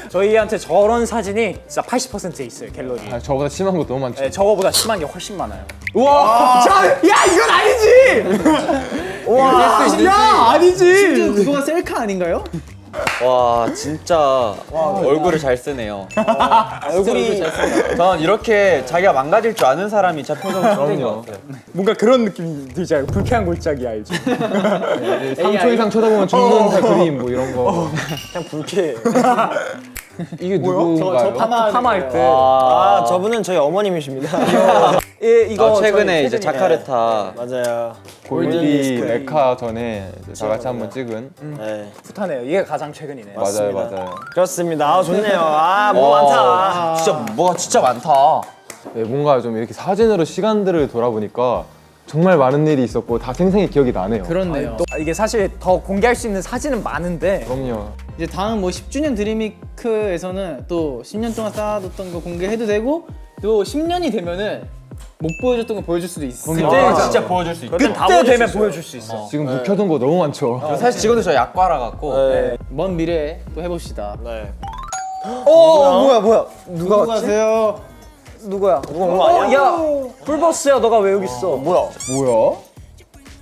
저희한테 저런 사진이 진짜 80% 있어요 갤러리. 아, 저보다 심한 거 너무 많죠. 네, 저거보다 심한 게 훨씬 많아요. 우와. 자, 야 이건 아니지. 와, 야 아니지. 그거가 셀카 아닌가요? 와 진짜 얼굴을 잘 쓰네요. 얼굴이 전 이렇게 자기가 망가질 줄 아는 사람이 제 표정을 찍는 것 같아요. 뭔가 그런 느낌이 들지 않아요? 불쾌한 골짜기 알죠? 3초 이상 쳐다보면 죽는 살 그림 뭐 이런 거. 그냥 불쾌해. 이게 누구인가요? 파마할 때. 아 저분은 저희 어머님이십니다. 예, 이거 최근에 이제 저희 자카르타 맞아요. 골디 메카 전에 이제 다 같이 한번 찍은. 네 풋하네요. 이게 가장 최근이네. 맞아요 맞아요. 그렇습니다. 아 좋네요. 아뭐 많다. 진짜 뭐가 진짜 많다. 네, 뭔가 좀 이렇게 사진으로 시간들을 돌아보니까 정말 많은 일이 있었고 다 생생히 기억이 나네요. 그렇네요. 이게 사실 더 공개할 수 있는 사진은 많은데 그럼요. 이제 다음 뭐 10주년 드림위크에서는 또 10년 동안 쌓아뒀던 거 공개해도 되고 또 10년이 되면은 못 보여줬던 거 보여줄 수도 있어. 그때 진짜 보여줄 수 있고. 그때 되면 보여줄 수 있어. 지금 묵혀둔 거 너무 많죠. 사실 지금도 저 약과라 갖고 먼 미래에 또 해봅시다. 네. 뭐야? 누구 가세요? 누구야? 누가 아니야? 야, 풀버스야, 너가 왜 여기 있어? 뭐야?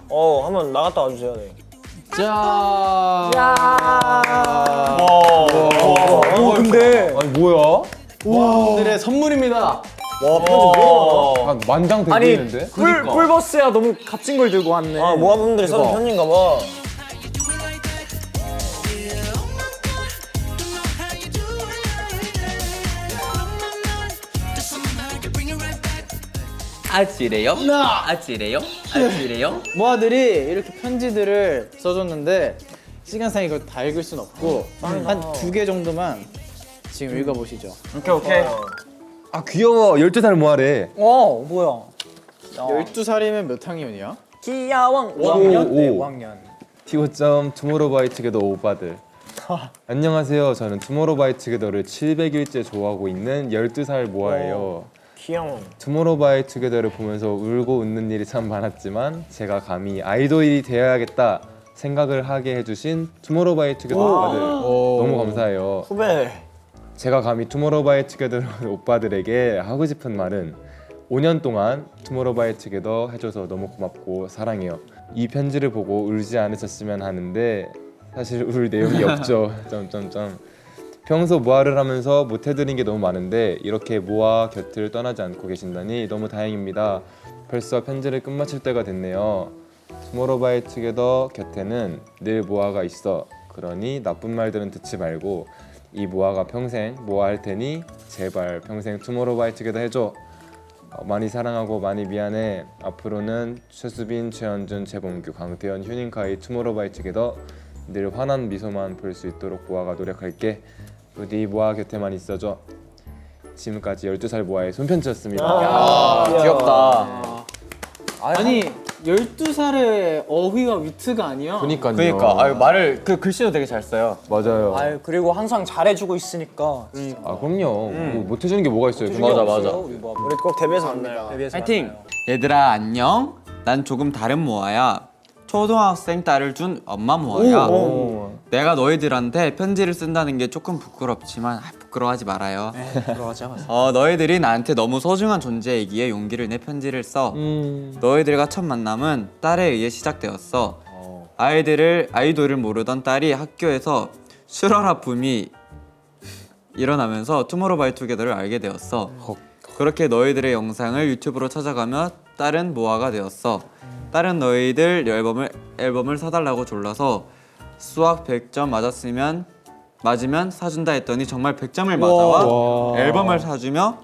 뭐야? 한번 나갔다 와주세요. 네. 자. 근데 아니 뭐야? 오늘의 선물입니다. 와 편지 너무 한 만장 되고 아니 있는데? 풀버스야 너무 값진 걸 들고 왔네. 많아. 모아분들이 써준 편지인가 봐. 아찌래요? 아찌래요? 아찌래요? 모아들이 이렇게 편지들을 써줬는데 시간상 이걸 다 읽을 순 없고 한 2개 정도만 지금 읽어보시죠. 오케이. 아 귀여워. 12살 모아래. 뭐야? 12살이면 몇 학년이야? 귀여왕 오, 5학년? 네, 오. 5학년. T5점 투모로우바이투게더 오빠들. 안녕하세요. 저는 투모로우바이투게더를 700일째 좋아하고 있는 12살 모아예요. 귀여워. 투모로우바이투게더를 보면서 울고 웃는 일이 참 많았지만 제가 감히 아이돌이 되어야겠다 생각을 하게 해주신 투모로우바이투게더 오빠들 너무 감사해요. 후배. 제가 감히 투모로우바이투게더 오빠들에게 하고 싶은 말은 5년 동안 투모로우바이투게더 해줘서 너무 고맙고 사랑해요. 이 편지를 보고 울지 않으셨으면 하는데 사실 울 내용이 없죠. 점점점. 평소 모아를 하면서 못 해드린 게 너무 많은데 이렇게 모아 곁을 떠나지 않고 계신다니 너무 다행입니다. 벌써 편지를 끝마칠 때가 됐네요. 투모로우바이투게더 곁에는 늘 모아가 있어. 그러니 나쁜 말들은 듣지 말고 이 모아가 평생 모아할 테니 제발 평생 투모로우바이투게더 해줘. 많이 사랑하고 많이 미안해. 앞으로는 최수빈, 최현준, 최범규, 강태현, 휴닝카이, 투모로우바이투게더 늘 환한 미소만 볼 수 있도록 모아가 노력할게. 부디 모아 곁에만 있어줘. 지금까지 12살 모아의 손편지였습니다. 귀엽다. 아니 12살의 어휘와 위트가 아니야. 그니까요. 그러니까 말을 그 글씨도 되게 잘 써요. 맞아요. 아유 그리고 항상 잘해주고 있으니까. 아 그럼요. 뭐 못해주는 게 뭐가 있어요. 맞아, 맞아. 우리 뭐 우리 꼭 데뷔해서 만나요. 파이팅. 얘들아 안녕. 난 조금 다른 모아야. 초등학생 딸을 둔 엄마 모아야. 내가 너희들한테 편지를 쓴다는 게 조금 부끄럽지만 부끄러워하지 말아요. 들어가자. 너희들이 나한테 너무 소중한 존재이기에 용기를 내 편지를 써. 너희들과 첫 만남은 딸에 의해 시작되었어. 아이돌을 모르던 딸이 학교에서 슈러라 붐이 일어나면서 투모로우바이투게더를 알게 되었어. 그렇게 너희들의 영상을 유튜브로 찾아가며 딸은 모아가 되었어. 딸은 너희들 앨범을 사달라고 졸라서 수학 100점 맞으면 사준다 했더니 정말 100점을 맞아와 앨범을 사주며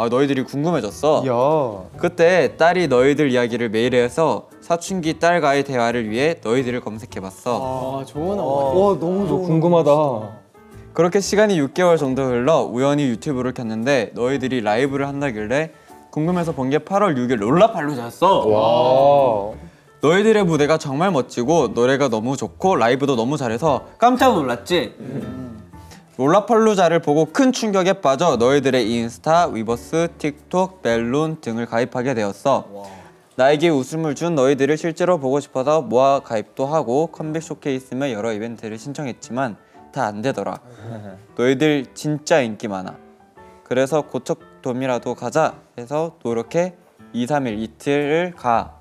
너희들이 궁금해졌어. 그때 딸이 너희들 이야기를 메일해서 사춘기 딸과의 대화를 위해 너희들을 검색해봤어. 아 좋은 어머니. 너무 좋은. 궁금하다. 그렇게 시간이 6개월 정도 흘러 우연히 유튜브를 켰는데 너희들이 라이브를 한다길래 궁금해서 본 게 8월 6일 롤라팔루자였어. 와. 너희들의 무대가 정말 멋지고 노래가 너무 좋고 라이브도 너무 잘해서 깜짝 놀랐지? 롤라팔루자를 보고 큰 충격에 빠져 너희들의 인스타, 위버스, 틱톡, 멜론 등을 가입하게 되었어. 나에게 웃음을 준 너희들을 실제로 보고 싶어서 모아 가입도 하고 컴백 쇼케이스며 여러 이벤트를 신청했지만 다 안 되더라. 너희들 진짜 인기 많아. 그래서 고척돔이라도 가자 해서 노력해 2, 3일 이틀을 가.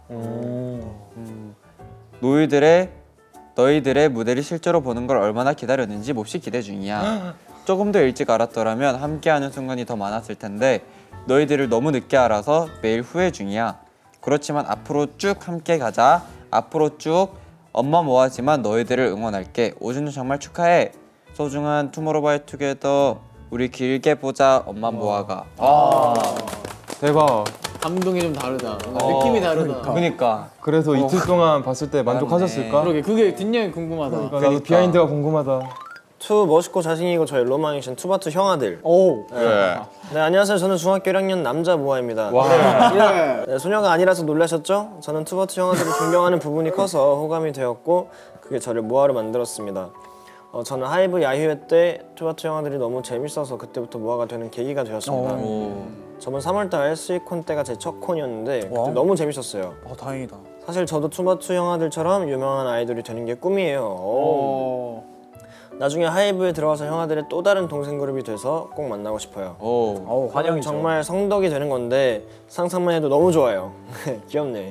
너희들의 무대를 실제로 보는 걸 얼마나 기다렸는지 몹시 기대 중이야. 조금 더 일찍 알았더라면 함께하는 순간이 더 많았을 텐데 너희들을 너무 늦게 알아서 매일 후회 중이야. 그렇지만 앞으로 쭉 함께 가자. 앞으로 쭉 엄마 모아지만 너희들을 응원할게. 5주년 정말 축하해. 소중한 투모로우바이투게더 우리 길게 보자 엄마 모아가. 대박. 감동이 좀 다르다. 느낌이 다르다. 그러니까. 그래서 이틀 동안 봤을 때 만족하셨을까? 그러게 그게 뒷내용이 궁금하다. 그러니까 나도 비하인드가 궁금하다. 투 멋있고 잘생기고 저희 로망이신 투바투 형아들. 오. 네, 안녕하세요. 저는 중학교 1학년 남자 모아입니다. 네, 소녀가 아니라서 놀라셨죠? 저는 투바투 형아들을 존경하는 부분이 커서 호감이 되었고 그게 저를 모아로 만들었습니다. 저는 하이브 야휴회 때 투바투 형아들이 너무 재밌어서 그때부터 모아가 되는 계기가 되었습니다. 저번 3월달 SE콘 때가 제 첫 콘이었는데 그때 너무 재밌었어요. 다행이다. 사실 저도 투바투 형아들처럼 유명한 아이돌이 되는 게 꿈이에요. 나중에 하이브에 들어가서 형아들의 또 다른 동생 그룹이 돼서 꼭 만나고 싶어요. 환영이죠. 정말 성덕이 되는 건데 상상만 해도 너무 좋아요. 귀엽네.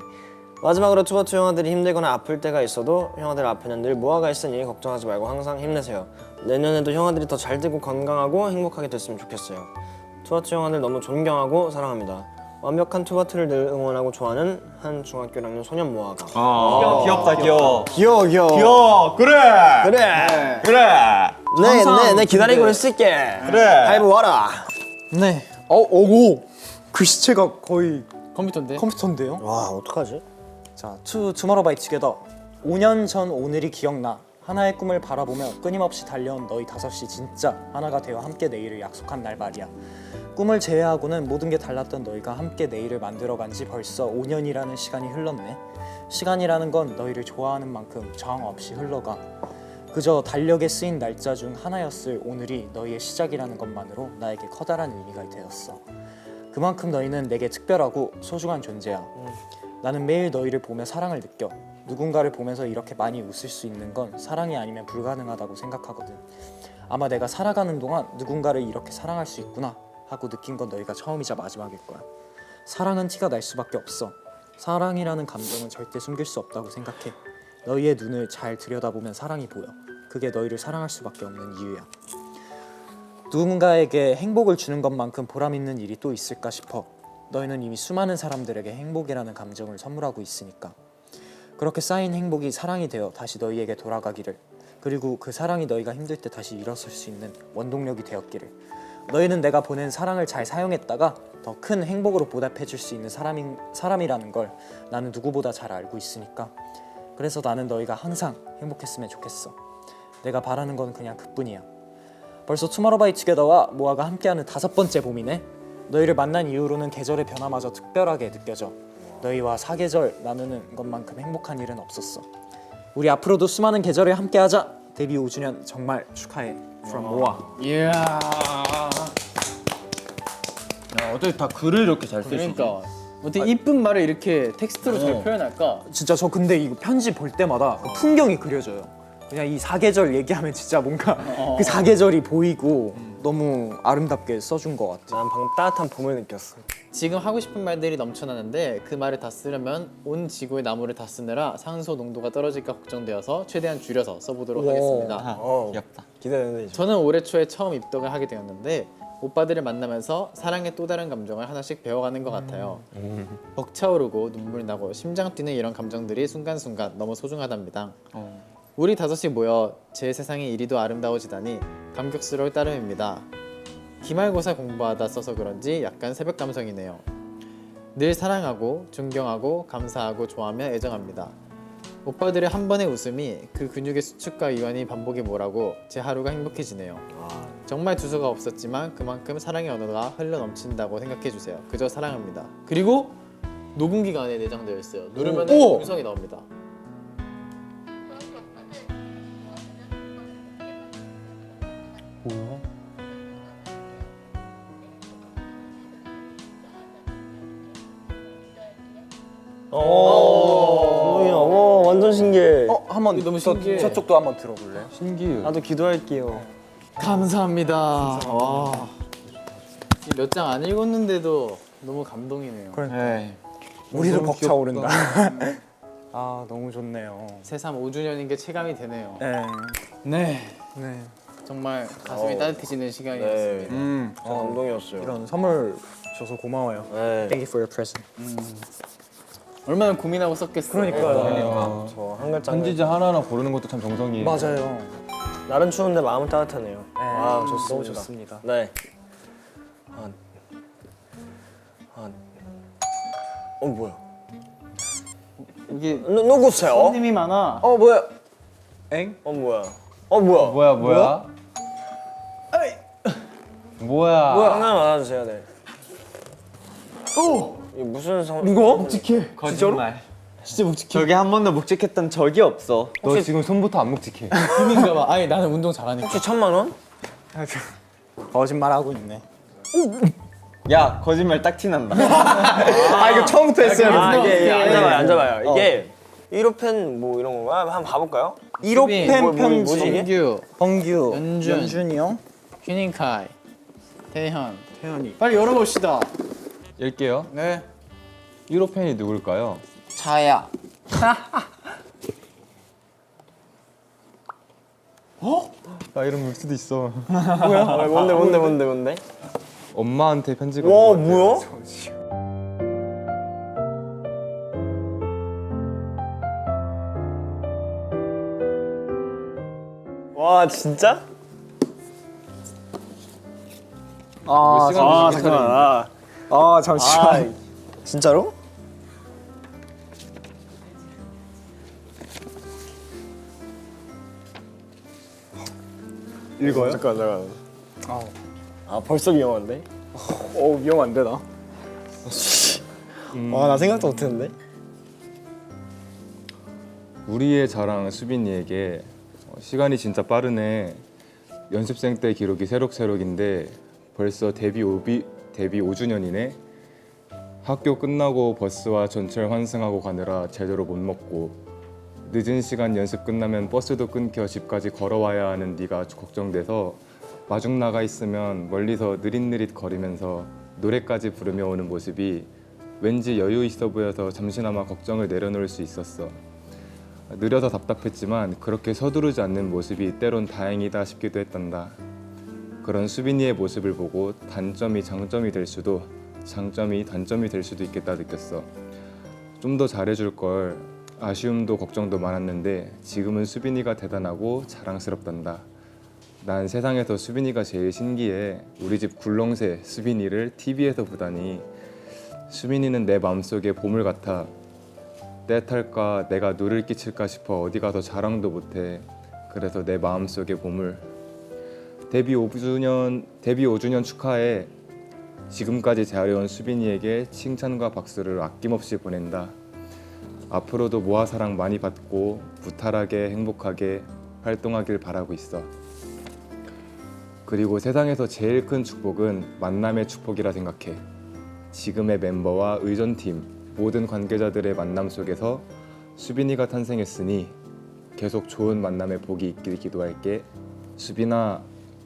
마지막으로 투바투 형아들이 힘들거나 아플 때가 있어도 형아들 앞에는 늘 모아가 있으니 걱정하지 말고 항상 힘내세요. 내년에도 형아들이 더 잘 되고 건강하고 행복하게 됐으면 좋겠어요. 투바투 형아들 너무 존경하고 사랑합니다. 완벽한 투바투를 늘 응원하고 좋아하는 한 중학교 1학년 소년 모아가. 귀엽다 귀여워. 귀여워. 그래. 네, 기다리고 있을게. 그래. 하이브 와라. 네. 오고. 글씨체가 거의 컴퓨터인데? 컴퓨터인데요? 와, 어떡하지? 자, 투모로우바이투게더 5년 전 오늘이 기억나. 하나의 꿈을 바라보며 끊임없이 달려온 너희 5이 진짜 하나가 되어 함께 내일을 약속한 날 말이야. 꿈을 제외하고는 모든 게 달랐던 너희가 함께 내일을 만들어간 지 벌써 5년이라는 시간이 흘렀네. 시간이라는 건 너희를 좋아하는 만큼 저항 없이 흘러가. 그저 달력에 쓰인 날짜 중 하나였을 오늘이 너희의 시작이라는 것만으로 나에게 커다란 의미가 되었어. 그만큼 너희는 내게 특별하고 소중한 존재야. 나는 매일 너희를 보며 사랑을 느껴. 누군가를 보면서 이렇게 많이 웃을 수 있는 건 사랑이 아니면 불가능하다고 생각하거든. 아마 내가 살아가는 동안 누군가를 이렇게 사랑할 수 있구나 하고 느낀 건 너희가 처음이자 마지막일 거야. 사랑은 티가 날 수밖에 없어. 사랑이라는 감정은 절대 숨길 수 없다고 생각해. 너희의 눈을 잘 들여다보면 사랑이 보여. 그게 너희를 사랑할 수밖에 없는 이유야. 누군가에게 행복을 주는 것만큼 보람 있는 일이 또 있을까 싶어. 너희는 이미 수많은 사람들에게 행복이라는 감정을 선물하고 있으니까. 그렇게 쌓인 행복이 사랑이 되어 다시 너희에게 돌아가기를. 그리고 그 사랑이 너희가 힘들 때 다시 일어설 수 있는 원동력이 되었기를. 너희는 내가 보낸 사랑을 잘 사용했다가 더 큰 행복으로 보답해 줄 수 있는 사람이라는 걸 나는 누구보다 잘 알고 있으니까. 그래서 나는 너희가 항상 행복했으면 좋겠어. 내가 바라는 건 그냥 그뿐이야. 벌써 투모로우바이투게더와 모아가 함께하는 5번째 봄이네. 너희를 만난 이후로는 계절의 변화마저 특별하게 느껴져. 너희와 사계절 나누는 것만큼 행복한 일은 없었어. 우리 앞으로도 수많은 계절을 함께하자. 데뷔 5주년 정말 축하해. From 모아. 이야. 어떻게 다 글을 이렇게 잘 쓰시지? 그러니까 어떻게 이쁜 말을 이렇게 텍스트로 잘 표현할까? 진짜 저 근데 이거 편지 볼 때마다 그 풍경이 그려져요. 그냥 이 사계절 얘기하면 진짜 뭔가 그 사계절이 보이고 너무 아름답게 써준 것 같아. 난 방금 따뜻한 봄을 느꼈어. 지금 하고 싶은 말들이 넘쳐나는데 그 말을 다 쓰려면 온 지구의 나무를 다 쓰느라 산소 농도가 떨어질까 걱정되어서 최대한 줄여서 써보도록 하겠습니다. 귀엽다. 기대되는데 이제. 저는 올해 초에 처음 입덕을 하게 되었는데 오빠들을 만나면서 사랑의 또 다른 감정을 하나씩 배워가는 것 같아요. 벅차오르고 눈물 나고 심장 뛰는 이런 감정들이 순간순간 너무 소중하답니다. 우리 5이 모여 제 세상이 이리도 아름다워지다니 감격스러울 따름입니다. 기말고사 공부하다 써서 그런지 약간 새벽 감성이네요. 늘 사랑하고 존경하고 감사하고 좋아하며 애정합니다. 오빠들의 한 번의 웃음이 그 근육의 수축과 이완이 반복이 뭐라고 제 하루가 행복해지네요. 정말 두서가 없었지만 그만큼 사랑의 언어가 흘러 넘친다고 생각해주세요. 그저 사랑합니다. 그리고 녹음기가 안에 내장되어 있어요. 누르면 음성이 나옵니다. 오, 완전 신기해. 한번 너무 신기해. 저쪽도 한번 들어볼래? 신기해. 나도 기도할게요. 감사합니다. 와. 몇 장 안 읽었는데도 너무 감동이네요. 우리도 벅차오른다. 아 너무 좋네요. 새삼 5주년인 게 체감이 되네요. 네. 네. 정말 가슴이 따뜻해지는 시간이었습니다. 진짜 감동이었어요. 이런 선물 줘서 고마워요. 네. Thank you for your present. 얼마나 고민하고 썼겠어요. 그러니까요. 저 한 글자. 편지지 하나하나 고르는 것도 참 정성이에요. 맞아요. 날은 추운데 마음은 따뜻하네요. 아, 좋습니다. 너무 좋습니다. 네. 뭐야? 이게 누구세요? 손님이 많아. 뭐야? 뭐야? 뭐야? 뭐야? 뭐야? 하나 받아주세요, 네. 이게 무슨 상? 누구? 거짓말. 진짜 묵직해. 저기 한 번도 묵직했던 적이 없어. 너 지금 손부터 안 묵직해. 힘인가 봐. 아니 나는 운동 잘하니까. 혹시 1,000만 원? 거짓말 하고 있네. 야 거짓말 딱 티난다. 이거 처음부터 했어요. 이게 앉아봐요. 이게 1호 펜 뭐 이런 건가? 한번 가볼까요? 1호 팬 편지. 뭐지? 범규, 범규, 연준이 형, 휴닝카이, 태현이. 빨리 열어봅시다. 열게요. 네. 1호 팬이 누굴까요? 자야. 나 이름 물 수도 있어. 뭔데? 엄마한테 편지가 와, 온 것 같아요. 뭐야? 와, 진짜? 잠깐만. 잠시만. 진짜로? 읽어요? 잠깐. 벌써 위험한데? 위험한데 나. 와, 나 생각도 못했는데? 우리의 자랑 수빈이에게 시간이 진짜 빠르네. 연습생 때 기록이 새록새록인데 벌써 데뷔 5주년이네. 학교 끝나고 버스와 전철 환승하고 가느라 제대로 못 먹고 늦은 시간 연습 끝나면 버스도 끊겨 집까지 걸어와야 하는 네가 걱정돼서 마중 나가 있으면 멀리서 느릿느릿 거리면서 노래까지 부르며 오는 모습이 왠지 여유 있어 보여서 잠시나마 걱정을 내려놓을 수 있었어. 느려서 답답했지만 그렇게 서두르지 않는 모습이 때론 다행이다 싶기도 했단다. 그런 수빈이의 모습을 보고 단점이 장점이 될 수도 장점이 단점이 될 수도 있겠다 느꼈어. 좀 더 잘해줄 걸. 아쉬움도 걱정도 많았는데 지금은 수빈이가 대단하고 자랑스럽단다. 난 세상에서 수빈이가 제일 신기해. 우리 집 굴렁쇠 수빈이를 TV에서 보다니. 수빈이는 내 마음속에 보물 같아. 때 탈까 내가 누를 끼칠까 싶어 어디 가서 자랑도 못해. 그래서 내 마음속에 보물. 데뷔 5주년 축하해. 지금까지 잘해온 수빈이에게 칭찬과 박수를 아낌없이 보낸다. 앞으로도 모아 사랑 많이 받고 무탈하게 행복하게 활동하길 바라고 있어. 그리고 세상에서 제일 큰 축복은 만남의 축복이라 생각해. 지금의 멤버와 의전팀 모든 관계자들의 만남 속에서 수빈이가 탄생했으니 계속 좋은 만남의 복이 있길 기도할게. 수빈아,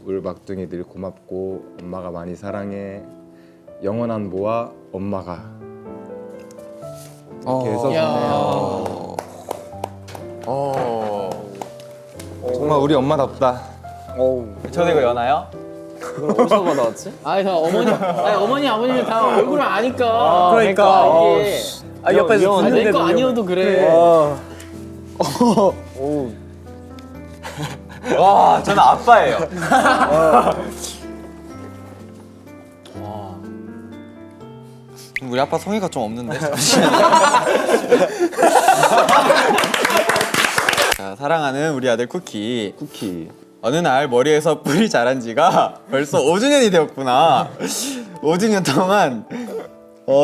울 막둥이 늘 고맙고 엄마가 많이 사랑해. 영원한 모아 엄마가. 이렇게 해서 보내요. 정말 우리 엄마답다. 저도 이거 여나요? 이걸 어디서 받아왔지? 아니 다 어머니 아버님은 다 얼굴을 아니까. 그러니까. 이게 옆에서 내 거 아니어도 그래. 와, 저는 아빠예요. 우리 아빠 성의가 좀 없는데. 자, 사랑하는 우리 아들 쿠키. 어느 날 머리에서 뿔이 자란 지가 벌써 5주년이 되었구나. 5주년 동안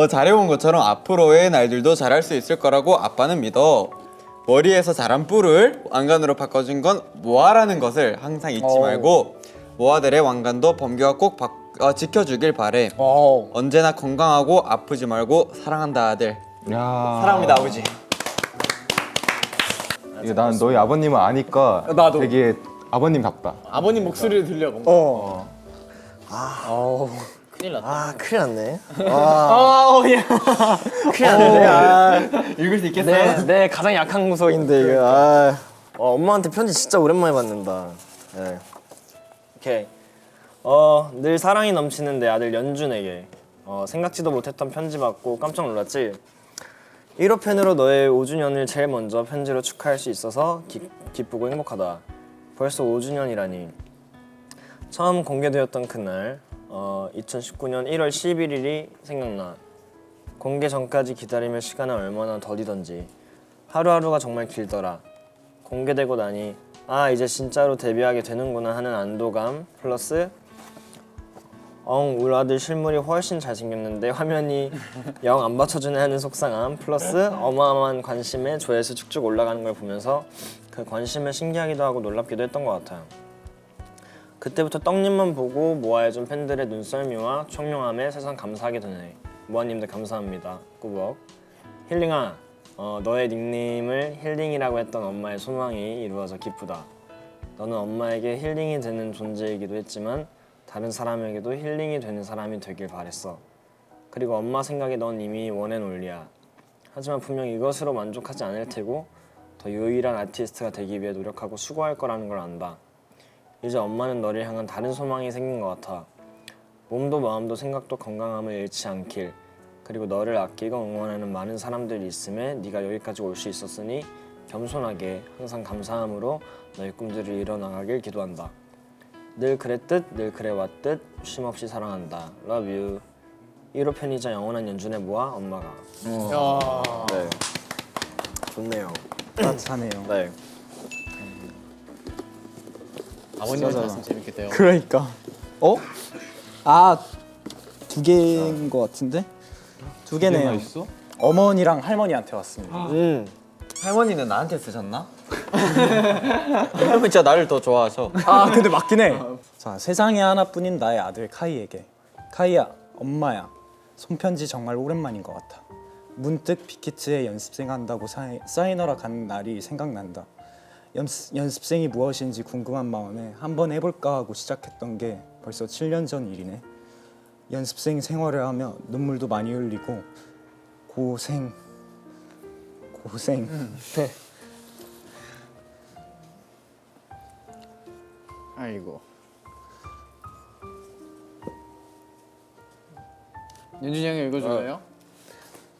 잘해온 것처럼 앞으로의 날들도 잘할 수 있을 거라고 아빠는 믿어. 머리에서 자란 뿔을 왕관으로 바꿔준 건 모아라는 것을 항상 잊지 말고 모아들의 왕관도 범규가 꼭 지켜주길 바래. 언제나 건강하고 아프지 말고 사랑한다 아들. 사랑합니다, 아버지. 이게 난 너희 아버님을 아니까 나도. 되게 아버님답다. 아버님 목소리를 들려 뭔가. 큰일 났다. 아 큰일 났네. 야. 큰일 났네. 읽을 수 있겠어요? 내 가장 약한 구석인데 이거. 엄마한테 편지 진짜 오랜만에 받는다. 네. 오케이. 늘 사랑이 넘치는 내 아들 연준에게 생각지도 못했던 편지 받고 깜짝 놀랐지. 1호 팬으로 너의 5주년을 제일 먼저 편지로 축하할 수 있어서 기쁘고 행복하다. 벌써 5주년이라니. 처음 공개되었던 그날 2019년 1월 11일이 생각나. 공개 전까지 기다리며 시간은 얼마나 더디던지. 하루하루가 정말 길더라. 공개되고 나니 아 이제 진짜로 데뷔하게 되는구나 하는 안도감 플러스 우리 아들 실물이 훨씬 잘생겼는데 화면이 영 안 받쳐주네 하는 속상함 플러스 어마어마한 관심에 조회수 쭉쭉 올라가는 걸 보면서 그 관심에 신기하기도 하고 놀랍기도 했던 것 같아요. 그때부터 떡잎만 보고 모아해준 팬들의 눈썰미와 청룡함에 세상 감사하게 되네. 모아님들 감사합니다. 꾸벅. 힐링아, 너의 닉네임을 힐링이라고 했던 엄마의 소망이 이루어져 기쁘다. 너는 엄마에게 힐링이 되는 존재이기도 했지만 다른 사람에게도 힐링이 되는 사람이 되길 바랬어. 그리고 엄마 생각에 넌 이미 원앤올리야. 하지만 분명 이것으로 만족하지 않을 테고 더 유일한 아티스트가 되기 위해 노력하고 수고할 거라는 걸 안다. 이제 엄마는 너를 향한 다른 소망이 생긴 것 같아. 몸도 마음도 생각도 건강함을 잃지 않길. 그리고 너를 아끼고 응원하는 많은 사람들이 있음에 네가 여기까지 올 수 있었으니 겸손하게 항상 감사함으로 너의 꿈들을 이뤄나가길 기도한다. 늘 그랬듯 늘 그래왔듯 쉼없이 사랑한다. Love you. 1호 팬이자 영원한 연준의 모아 엄마가. 네. 좋네요. 따뜻하네요. 네. 아버님이 잤으면 재밌겠대요. 그러니까. 두 개인 것 같은데? 두 개네요. 있어? 어머니랑 할머니한테 왔습니다. 할머니는 나한테 쓰셨나? 할머니 진짜 나를 더 좋아하셔. 근데 맞긴 해. 자, 세상에 하나뿐인 나의 아들 카이에게. 카이야, 엄마야. 손편지 정말 오랜만인 것 같아. 문득 빅히트에 연습생 한다고 사인하러 간 날이 생각난다. 연습생이 무엇인지 궁금한 마음에 한번 해볼까 하고 시작했던 게 벌써 7년 전 일이네. 연습생 생활을 하며 눈물도 많이 흘리고 고생. 네. 아이고. 연준이 형이 읽어줄래요?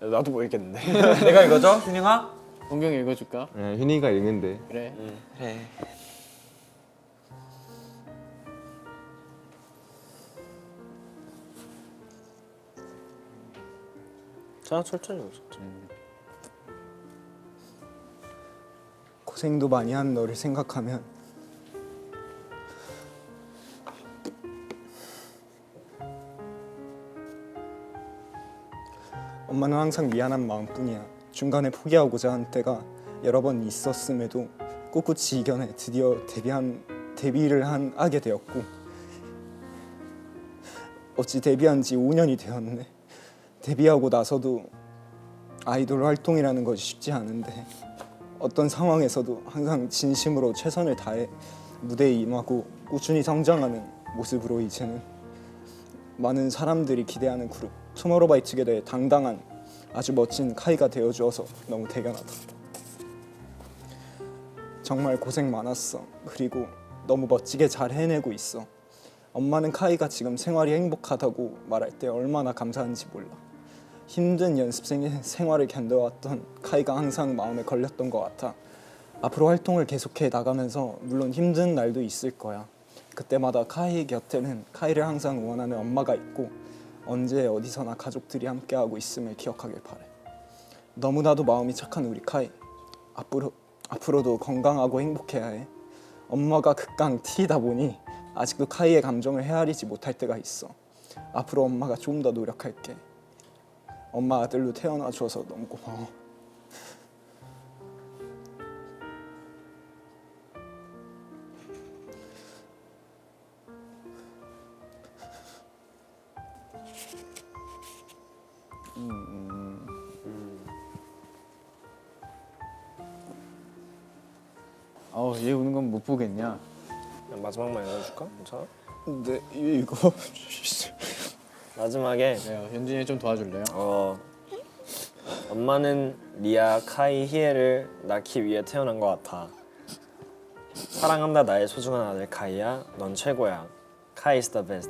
나도 모르겠는데. 내가 이거죠, 준영아? 동경이 읽어줄까? 네, 휴니가 읽는데. 그래. 그래. 자, 천천히 오죠. 고생도 많이 한 너를 생각하면 엄마는 항상 미안한 마음뿐이야. 중간에 포기하고자 한 때가 여러 번 있었음에도 꿋꿋이 이겨내 드디어 데뷔를 하게 되었고, 어찌 데뷔한 지 5년이 되었네. 데뷔하고 나서도 아이돌 활동이라는 것이 쉽지 않은데 어떤 상황에서도 항상 진심으로 최선을 다해 무대에 임하고 꾸준히 성장하는 모습으로 이제는 많은 사람들이 기대하는 그룹 투모로우바이투게더의 당당한 아주 멋진 카이가 되어주어서 너무 대견하다. 정말 고생 많았어. 그리고 너무 멋지게 잘 해내고 있어. 엄마는 카이가 지금 생활이 행복하다고 말할 때 얼마나 감사한지 몰라. 힘든 연습생 생활을 견뎌왔던 카이가 항상 마음에 걸렸던 것 같아. 앞으로 활동을 계속해 나가면서 물론 힘든 날도 있을 거야. 그때마다 카이 곁에는 카이를 항상 응원하는 엄마가 있고 언제 어디서나 가족들이 함께하고 있음을 기억하길 바래. 너무나도 마음이 착한 우리 카이. 앞으로도 건강하고 행복해야 해. 엄마가 극강 T이다 보니 아직도 카이의 감정을 헤아리지 못할 때가 있어. 앞으로 엄마가 좀 더 노력할게. 엄마 아들로 태어나줘서 너무 고마워. 얘 우는 건 못 보겠냐? 그냥 마지막만 읽어줄까? 괜찮아? 근데 이거 마지막에 네, 현준이 좀 도와줄래요? 엄마는 리아, 카이, 희애를 낳기 위해 태어난 것 같아. 사랑한다 나의 소중한 아들 카이야. 넌 최고야. 카이 is the best.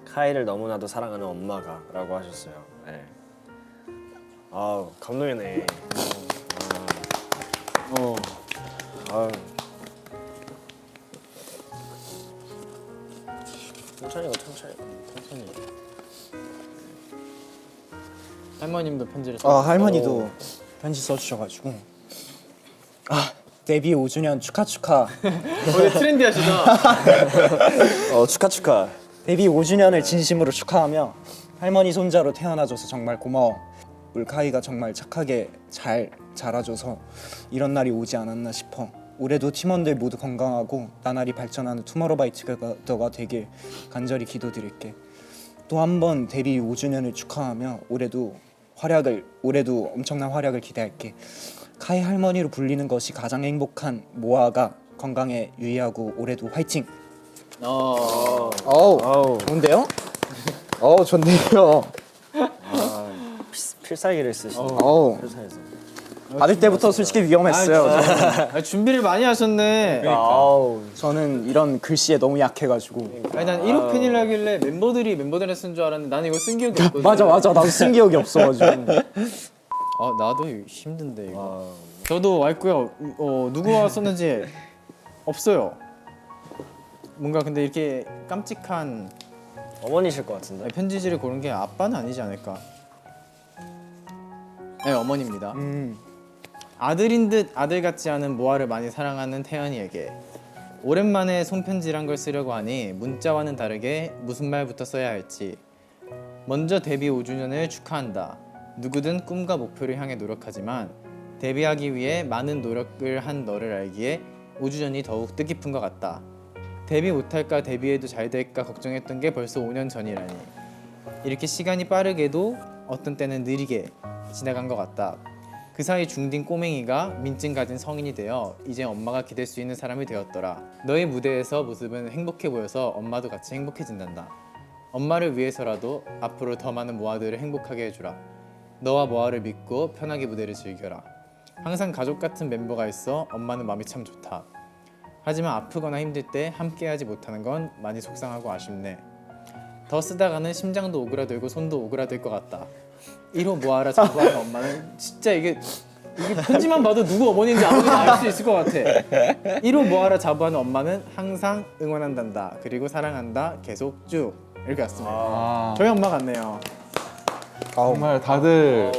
카이를 너무나도 사랑하는 엄마가 라고 하셨어요. 네. 아우 감동이네. 아우. 천천히 가 천천히. 할머님도 편지를 할머니도 편지 써주셔가지고 데뷔 5주년 축하. 트렌디하시다. 축하. 데뷔 5주년을 진심으로 축하하며 할머니 손자로 태어나줘서 정말 고마워. 우리 카이가 정말 착하게 잘 자라줘서 이런 날이 오지 않았나 싶어. 올해도 팀원들 모두 건강하고 나날이 발전하는 투모로우바이투게더가 되길 간절히 기도드릴게. 또 한 번 데뷔 5주년을 축하하며 올해도 엄청난 활약을 기대할게. 카이 할머니로 불리는 것이 가장 행복한 모아가 건강에 유의하고 올해도 화이팅. 좋은데요? 좋네요. 필살기를 쓰시네. 필살기에서. 받을 때부터 솔직히 위험했어요. 준비를 많이 하셨네. 아우. 저는 이런 글씨에 너무 약해가지고. 아니 난 1호 팬이라 하길래 멤버들이 쓴 줄 알았는데 나는 이거 쓴 기억이 없거든. 맞아 나도 쓴 기억이 없어가지고. 나도 힘든데 이거. 저도 왔고요. 누구가 썼는지 없어요. 뭔가 근데 이렇게 깜찍한 어머니실 것 같은데. 편지지를 고른 게 아빠는 아니지 않을까. 네, 어머니입니다. 아들인 듯 아들 같지 않은 모아를 많이 사랑하는 태연이에게 오랜만에 손편지란 걸 쓰려고 하니 문자와는 다르게 무슨 말부터 써야 할지. 먼저 데뷔 5주년을 축하한다. 누구든 꿈과 목표를 향해 노력하지만 데뷔하기 위해 많은 노력을 한 너를 알기에 5주년이 더욱 뜻깊은 것 같다. 데뷔 못할까 데뷔해도 잘 될까 걱정했던 게 벌써 5년 전이라니. 이렇게 시간이 빠르게도 어떤 때는 느리게 지나간 것 같다. 그 사이 중딩 꼬맹이가 민증 가진 성인이 되어 이제 엄마가 기댈 수 있는 사람이 되었더라. 너의 무대에서 모습은 행복해 보여서 엄마도 같이 행복해진단다. 엄마를 위해서라도 앞으로 더 많은 모아들을 행복하게 해주라. 너와 모아를 믿고 편하게 무대를 즐겨라. 항상 가족 같은 멤버가 있어 엄마는 마음이 참 좋다. 하지만 아프거나 힘들 때 함께하지 못하는 건 많이 속상하고 아쉽네. 더 쓰다가는 심장도 오그라들고 손도 오그라들 것 같다. 1호 모아라 자부하는 엄마는 진짜 이게 이게 편지만 봐도 누구 어머니인지 아버지인지 알 수 있을 것 같아. 1호 뭐하러 자부하는 엄마는 항상 응원한단다. 그리고 사랑한다. 계속 쭉 이렇게 왔습니다. 저희 엄마 같네요. 정말 다들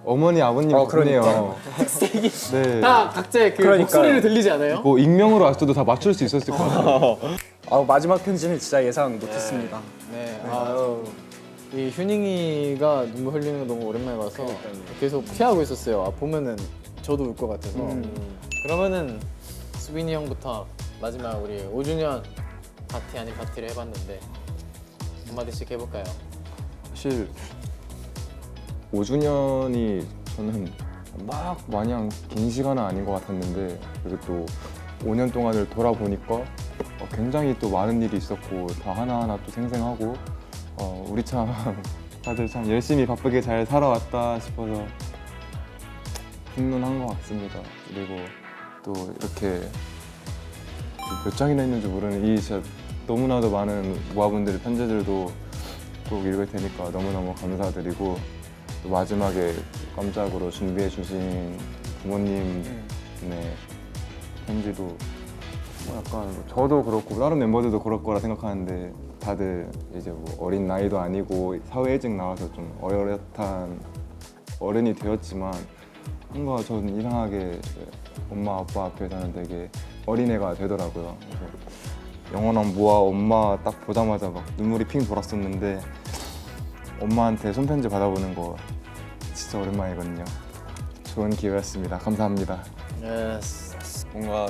어머니 아버님 덕분이에요. 특색이 네. 다 각자의 그 목소리를 들리지 않아요? 뭐 익명으로 왔어도 다 맞출 수 있었을 것 같아요. 마지막 편지는 진짜 예상 못했습니다. 네. 이 휴닝이가 눈물 흘리는 거 너무 오랜만에 봐서 계속 피하고 있었어요. 보면은 저도 울 것 같아서. 그러면은 수빈이 형부터 마지막 우리 5주년 파티 아닌 파티를 해봤는데 한마디씩 해볼까요? 사실 5주년이 저는 막 마냥 긴 시간은 아닌 것 같았는데 그리고 또 5년 동안을 돌아보니까 굉장히 또 많은 일이 있었고 다 하나하나 또 생생하고 우리 참 다들 참 열심히 바쁘게 잘 살아왔다 싶어서 훈훈한 것 같습니다. 그리고 또 이렇게 몇 장이나 있는지 모르는 이 진짜 너무나도 많은 모아분들의 편지들도 꼭 읽을 테니까 너무너무 감사드리고 또 마지막에 깜짝으로 준비해 주신 부모님의 편지도 약간 저도 그렇고 다른 멤버들도 그럴 거라 생각하는데 다들 이제 뭐 어린 나이도 아니고 사회직 나와서 좀 어엿한 어른이 되었지만 뭔가 저는 이상하게 엄마 아빠 앞에서는 되게 어린애가 되더라고요. 그래서 영원한 모아 엄마 딱 보자마자 막 눈물이 핑 돌았었는데 엄마한테 손편지 받아보는 거 진짜 오랜만이거든요. 좋은 기회였습니다. 감사합니다. 뭔가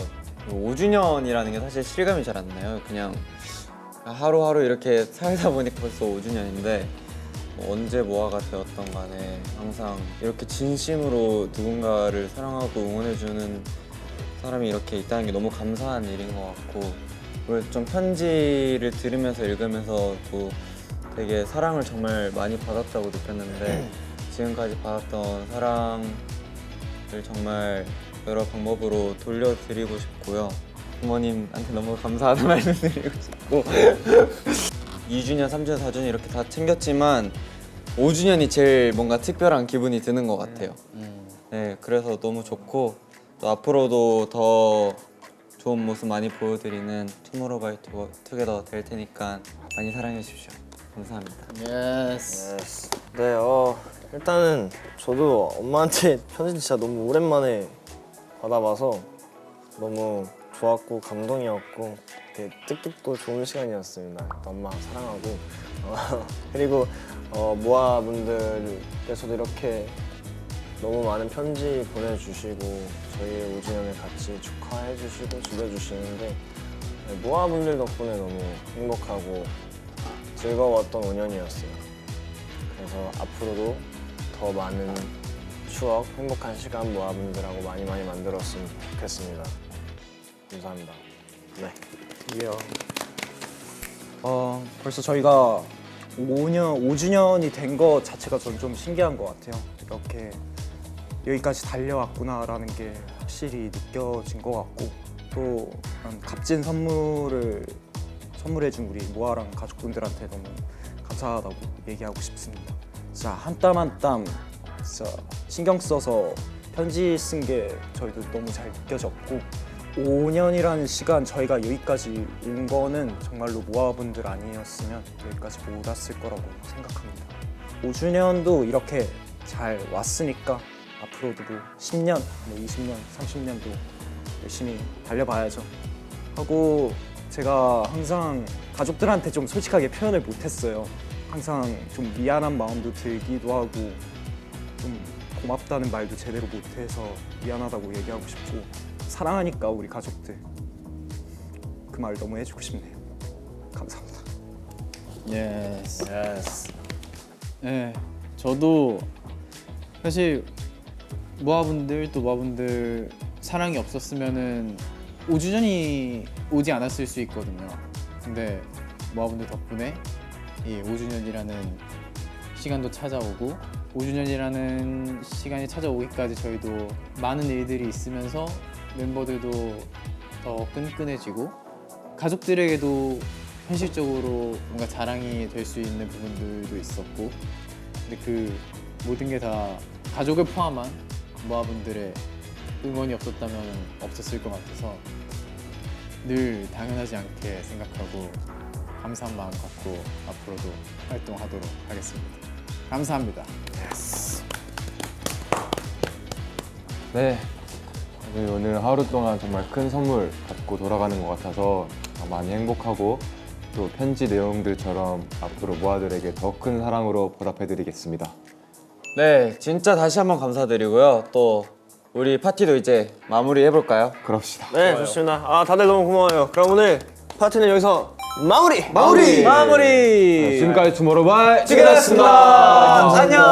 5주년이라는 게 사실 실감이 잘 안 나요. 그냥 하루하루 이렇게 살다 보니까 벌써 5주년인데 언제 모아가 되었던 간에 항상 이렇게 진심으로 누군가를 사랑하고 응원해주는 사람이 이렇게 있다는 게 너무 감사한 일인 것 같고 그리고 좀 편지를 들으면서 읽으면서 또 되게 사랑을 정말 많이 받았다고 느꼈는데 지금까지 받았던 사랑을 정말 여러 방법으로 돌려드리고 싶고요. 부모님한테 너무 감사하다는 말씀 드리고 싶고 2주년, 3주년, 4주년 이렇게 다 챙겼지만 5주년이 제일 뭔가 특별한 기분이 드는 것 같아요. 네, 그래서 너무 좋고 또 앞으로도 더 좋은 모습 많이 보여드리는 투모로우바이투게더 될 테니까 많이 사랑해 주십시오. 감사합니다. 네, 일단은 저도 엄마한테 편지 진짜 너무 오랜만에 받아봐서 너무 좋았고 감동이었고 되게 뜻깊고 좋은 시간이었습니다. 엄마 사랑하고 그리고 모아분들께서도 이렇게 너무 많은 편지 보내주시고 저희의 5주년을 같이 축하해주시고 즐겨주시는데 모아분들 덕분에 너무 행복하고 즐거웠던 5년이었어요. 그래서 앞으로도 더 많은 추억, 행복한 시간 모아분들하고 많이 만들었으면 좋겠습니다. 감사합니다. 네. 벌써 저희가 5주년이 된 것 자체가 전 좀 신기한 것 같아요. 이렇게 여기까지 달려왔구나라는 게 확실히 느껴진 것 같고 또 그런 값진 선물해준 우리 모아랑 가족분들한테 너무 감사하다고 얘기하고 싶습니다. 진짜 한 땀 한 땀 진짜 신경 써서 편지 쓴 게 저희도 너무 잘 느껴졌고 5년이라는 시간 저희가 여기까지 온 거는 정말로 모아분들 아니었으면 여기까지 못 왔을 거라고 생각합니다. 5주년도 이렇게 잘 왔으니까 앞으로도 뭐 10년, 뭐 20년, 30년도 열심히 달려봐야죠 하고 제가 항상 가족들한테 좀 솔직하게 표현을 못했어요. 항상 좀 미안한 마음도 들기도 하고 좀 고맙다는 말도 제대로 못해서 미안하다고 얘기하고 싶고 사랑하니까 우리 가족들 그 말 너무 해주고 싶네요. 감사합니다. 네, 저도 사실 모아분들 또 모아분들 사랑이 없었으면은 5주년이 오지 않았을 수 있거든요. 근데 모아분들 덕분에 이 5주년이라는 시간도 찾아오고 5주년이라는 시간이 찾아오기까지 저희도 많은 일들이 있으면서 멤버들도 더 끈끈해지고 가족들에게도 현실적으로 뭔가 자랑이 될 수 있는 부분들도 있었고 근데 그 모든 게 다 가족을 포함한 모아분들의 응원이 없었다면 없었을 것 같아서 늘 당연하지 않게 생각하고 감사한 마음 갖고 앞으로도 활동하도록 하겠습니다. 감사합니다. 네. 오늘 하루 동안 정말 큰 선물 받고 돌아가는 것 같아서 많이 행복하고 또 편지 내용들처럼 앞으로 모아들에게 더 큰 사랑으로 보답해드리겠습니다. 네, 진짜 다시 한번 감사드리고요. 또 우리 파티도 이제 마무리 해볼까요? 그럽시다. 네, 좋습니다. 아, 다들 너무 고마워요. 그럼 오늘 파티는 여기서 마무리! 마무리! 지금까지 투모로우바이 지게였습니다. 안녕.